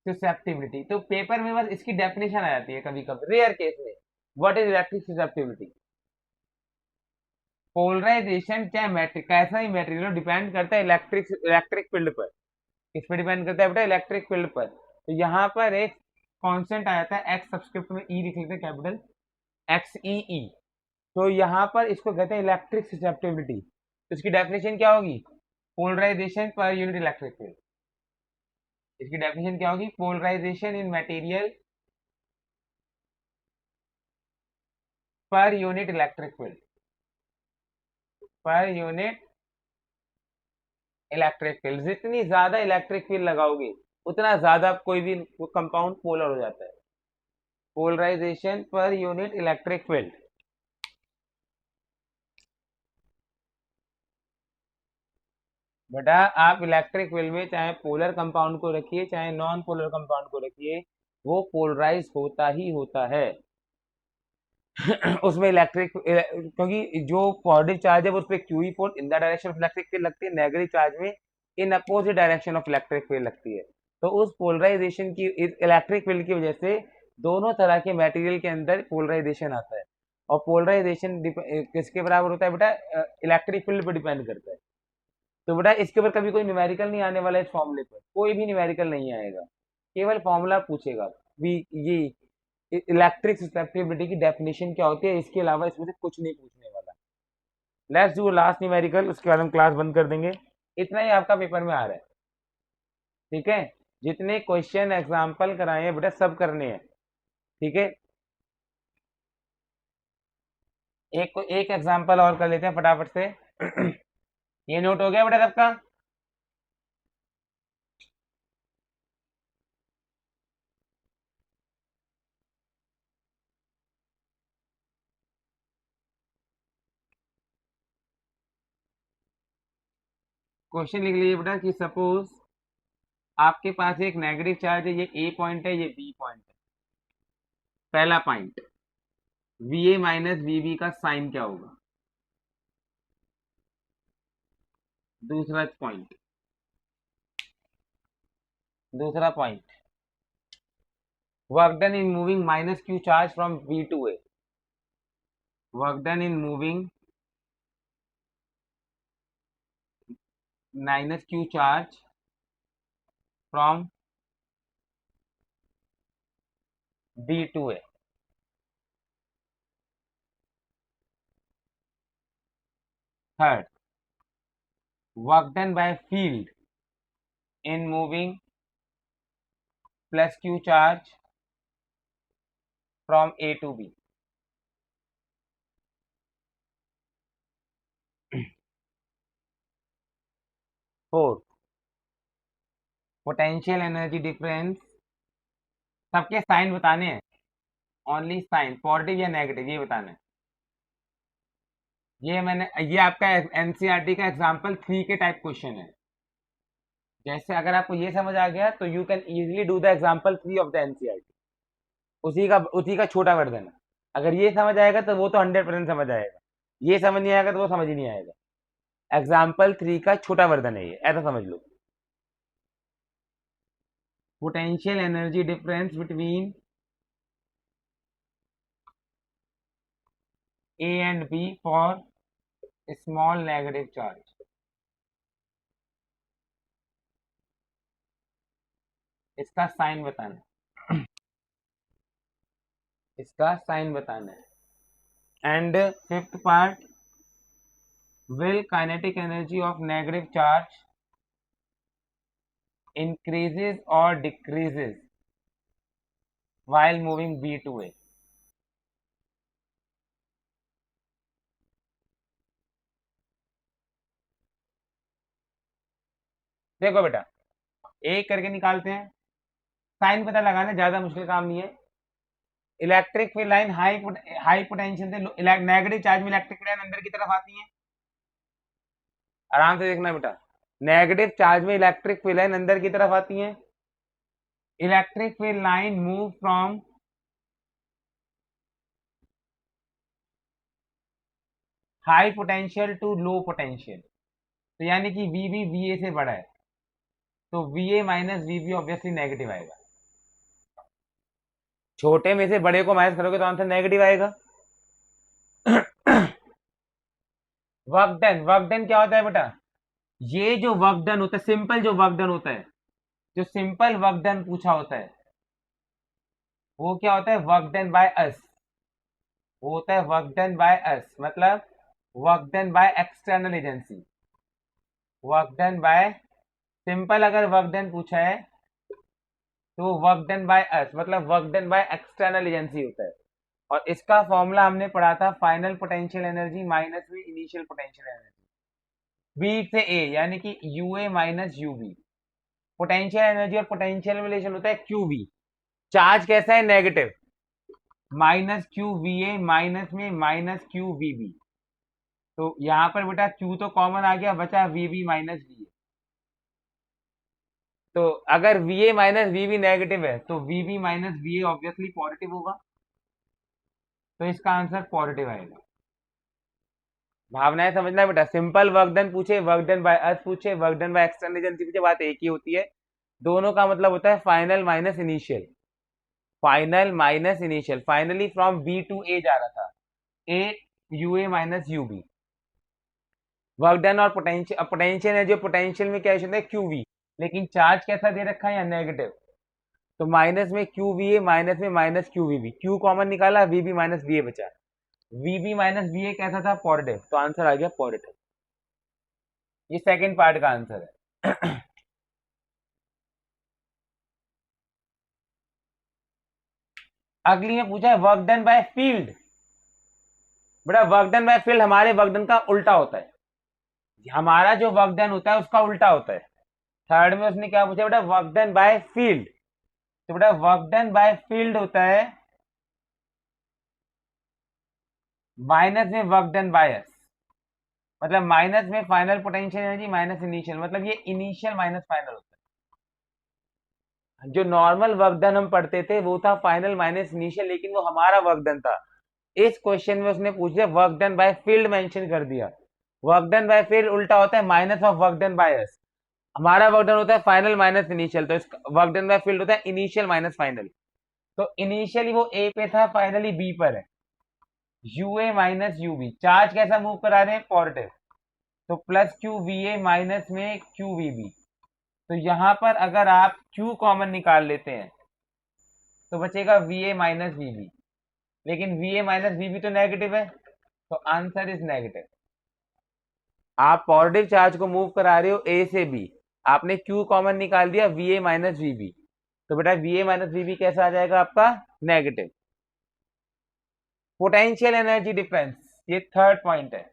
ससेप्टिबिलिटी। तो पेपर में बस इसकी डेफिनेशन आ जाती है कभी कभी, रेयर केस में, what is electric susceptibility. Polarisation चाहे मैट्रिक कैसा ही मटेरियल डिपेंड करता है इलेक्ट्रिक फील्ड पर, किस पे डिपेंड करता है बेटा, इलेक्ट्रिक फील्ड पर। तो यहाँ पर एक कांस्टेंट आया था, एक्स सब्सक्रिप्ट में ई लिख लेते हैं कैपिटल XEE, तो यहाँ पर इसको कहते हैं इलेक्ट्रिक ससेप्टिबिलिटी। तो इसकी डेफिनेशन क्या होगी, polarisation per unit electric field. इसकी डेफिनेशन क्या होगी, polarisation in material per unit electric field, per unit electric field. जितनी ज्यादा इलेक्ट्रिक फील्ड लगाओगे उतना ज्यादा कोई भी कंपाउंड पोलर हो जाता है। Polarisation per unit electric field, बेटा आप इलेक्ट्रिक फील्ड में चाहे पोलर कंपाउंड को रखिए चाहे नॉन पोलर कंपाउंड को रखिए, वो पोलराइज होता ही होता है। उसमें इलेक्ट्रिक, क्योंकि जो पॉजिटिव चार्ज है वो उस पर Q E force in the direction of electric field लगती है, नेगेटिव चार्ज में in opposite direction of electric field लगती है। तो उस पोलराइजेशन की, इस इलेक्ट्रिक फील्ड की वजह से दोनों तरह के मटेरियल के अंदर पोलराइजेशन आता है। और पोलराइजेशन किसके बराबर होता है बेटा? इलेक्ट्रिक फील्ड पर डिपेंड करता है। तो बेटा इसके ऊपर कभी कोई न्यूमेरिकल नहीं आने वाला, इस फॉर्मूले पर कोई भी न्यूमेरिकल नहीं आएगा, केवल फॉर्मूला पूछेगा भी ये इलेक्ट्रिक ससेप्टिबिलिटी की डेफिनेशन क्या होती है, इसके अलावा इसमें से कुछ नहीं पूछने वाला। लेट्स डू लास्ट न्यूमेरिकल, उसके बाद हम क्लास बंद कर देंगे। इतना ही आपका पेपर में आ रहा है, ठीक है? जितने क्वेश्चन एग्जाम्पल कराए हैं बेटा सब करने हैं, ठीक है? एक एग्जाम्पल और कर लेते हैं फटाफट से। ये नोट हो गया बेटा सबका? क्वेश्चन लिख लीजिए बेटा कि सपोज आपके पास एक नेगेटिव चार्ज है, ये ए पॉइंट है, ये बी पॉइंट है। पहला point, V A minus V B का साइन क्या होगा? दूसरा point, work done in moving minus Q charge from B to A. Work done in moving minus Q charge from B to A. Third, work done by field in moving plus Q charge from A to B. Fourth, potential energy difference, सबके sign बताने हैं, only sign, positive या negative ये बताना है। ये आपका NCERT का एग्जाम्पल 3 के टाइप क्वेश्चन है। जैसे अगर आपको ये समझ आ गया तो you can easily do the example 3 of the NCERT. उसी का छोटा वर्जन है। अगर ये समझ आएगा तो वो तो 100% समझ आएगा, ये समझ नहीं आएगा तो वो समझ ही नहीं आएगा। एग्जाम्पल 3 का छोटा वर्जन है ये, ऐसा समझ लो। Potential energy difference between A and B for small negative charge. इसका साइन बताना है, इसका साइन बताना है। And fifth part, will kinetic energy of negative charge increases or decreases while moving B to A? देखो बेटा एक करके निकालते हैं, साइन पता लगाना ज्यादा मुश्किल काम नहीं है। Electric field line high potential से नेगेटिव चार्ज में इलेक्ट्रिक लाइन अंदर की तरफ आती है, आराम से देखना बेटा। नेगेटिव चार्ज में इलेक्ट्रिक फील्ड लाइन अंदर की तरफ आती है। Electric field line move from high potential to low potential, तो यानी कि वी बी ए से बड़ा है, तो V A minus V B obviously negative आएगा। छोटे में से बड़े को माइनस करोगे तो आंसर नेगेटिव आएगा। वर्क डन क्या होता है बेटा? ये जो वर्क डन होता है, सिंपल जो वर्क डन होता है, जो सिंपल वर्क डन पूछा होता है वो क्या होता है? Work done by us. वो होता है वर्क डन बाय अस, मतलब work done by external agency. Work done by, simple अगर वर्क डन पूछा है तो वर्क डन बाय अस मतलब work done by external agency होता है। और इसका फॉर्मूला हमने पढ़ा था, फाइनल पोटेंशियल एनर्जी माइनस में इनिशियल पोटेंशियल एनर्जी, बी से ए, यानी कि U A minus U B. Potential energy और पोटेंशियल में रिलेशन होता है क्यू वी। चार्ज कैसा है? Negative, minus Q V A minus में माइनस क्यू वी बी। तो यहाँ पर बेटा क्यू तो कॉमन आ गया, बचा V B minus V A. तो अगर वी माइनस वी नेगेटिव है तो V minus V obviously positive होगा, तो इसका आंसर पॉजिटिव आएगा। भावनाएं समझना बेटा, सिंपल वर्क डन पूछे, वर्क डन बाय अर्थ पूछे, work done by external agency पूछे, बात एक ही होती है। दोनों का मतलब होता है final minus initial, final minus initial. Finally from B to A जा रहा था, A U A minus U B. Work done और पोटेंशियल, पोटेंशियल है जो पोटेंशियल में क्या है क्यू वी, लेकिन चार्ज कैसा दे रखा है या नेगेटिव, तो माइनस में क्यू वी ए, माइनस में minus Q V B, Q common निकाला, V B minus V A बचा, V B minus V A कैसा था पॉजिटिव, तो आंसर आ गया पॉजिटिव। ये सेकंड पार्ट का आंसर है। अगली में पूछा है वर्क डन बाय फील्ड। बेटा वर्क डन बाय फील्ड हमारे वर्क डन का उल्टा होता है, हमारा जो वर्क डन होता है उसका उल्टा होता है। थर्ड में उसने क्या पूछा बेटा, वर्क डन बाय फील्ड, तो बेटा वर्क डन बाय फील्ड होता है माइनस में वर्क डन बाय एस, मतलब माइनस में final potential energy minus initial, मतलब ये इनिशियल माइनस फाइनल होता है। जो नॉर्मल वर्क डन हम पढ़ते थे वो था फाइनल माइनस इनिशियल, लेकिन वो हमारा वर्क डन था। इस क्वेश्चन में उसने पूछ लिया work done by field mention कर दिया। वर्क डन बाय फील्ड उल्टा होता है minus of work done by S, हमारा वर्क डन होता है फाइनल माइनस इनिशियल, तो इसका वर्क डन बाय फील्ड होता है इनिशियल माइनस फाइनल। तो इनिशियली वो ए पे था, फाइनली बी पर है, U A minus U B. Charge कैसा मूव करा रहे हैं पॉजिटिव, तो plus Q V A minus में क्यू वी बी। तो यहां पर अगर आप क्यू कॉमन निकाल लेते हैं तो बचेगा V A minus V B, लेकिन V A minus V B तो नेगेटिव है, तो आंसर इज नेगेटिव। आप पॉजिटिव चार्ज को मूव करा रहे हो ए से बी, आपने क्यू कॉमन निकाल दिया V A minus V B, तो बेटा V A minus V B कैसा आ जाएगा आपका नेगेटिव। पोटेंशियल एनर्जी डिफरेंस, ये थर्ड पॉइंट है,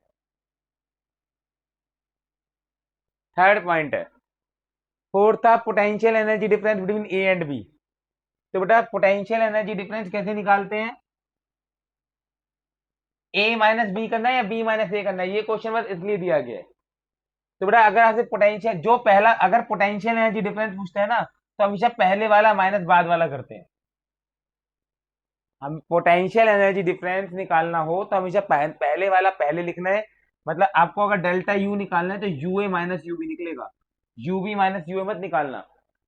थर्ड पॉइंट है। फोर्थ था potential energy difference between A and B. तो बेटा पोटेंशियल एनर्जी डिफरेंस कैसे निकालते हैं, ए माइनस बी करना है या बी माइनस ए करना है, ये क्वेश्चन बस इसलिए दिया गया है। तो बेटा अगर आपसे पोटेंशियल जो पहला, अगर पोटेंशियल एनर्जी डिफरेंस पूछते हैं ना तो हमेशा पहले वाला माइनस बाद वाला करते हैं। हम पोटेंशियल एनर्जी डिफरेंस निकालना हो तो हमेशा पहले वाला पहले लिखना है, मतलब आपको अगर डेल्टा यू निकालना है तो U A minus U B निकलेगा, U B minus U A मत निकालना।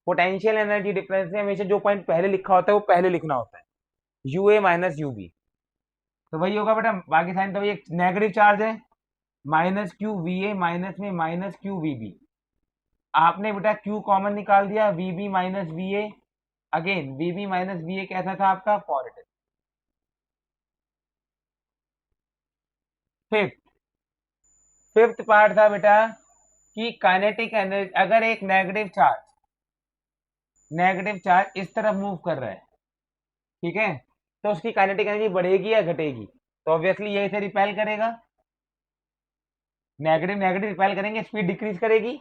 पोटेंशियल एनर्जी डिफरेंस में हमेशा जो पॉइंट पहले लिखा होता है वो पहले लिखना होता है, U A minus U B. तो वही होगा बेटा, बाकी साइन तो वही, नेगेटिव चार्ज है, minus Q V A minus में माइनस क्यू वी बी। आपने बेटा क्यू कॉमन निकाल दिया, V B minus V A, again V B minus V A कैसा था आपका पॉजिटिव। फिफ्थ, फिफ्थ पार्ट था बेटा कि काइनेटिक एनर्जी, अगर एक नेगेटिव चार्ज इस तरफ मूव कर रहा है, ठीक है, तो उसकी काइनेटिक एनर्जी बढ़ेगी या घटेगी, तो ऑब्वियसली यही से रिपेल करेगा, नेगेटिव नेगेटिव रिपेल करेंगे, स्पीड डिक्रीज करेगी,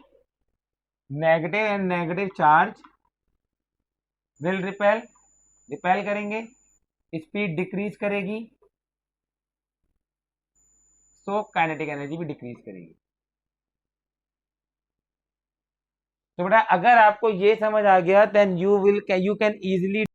negative and negative charge will repel, repel करेंगे, स्पीड डिक्रीज करेगी, सो काइनेटिक एनर्जी भी डिक्रीज करेगी। तो बेटा अगर आपको ये समझ आ गया देन यू कैन इजीली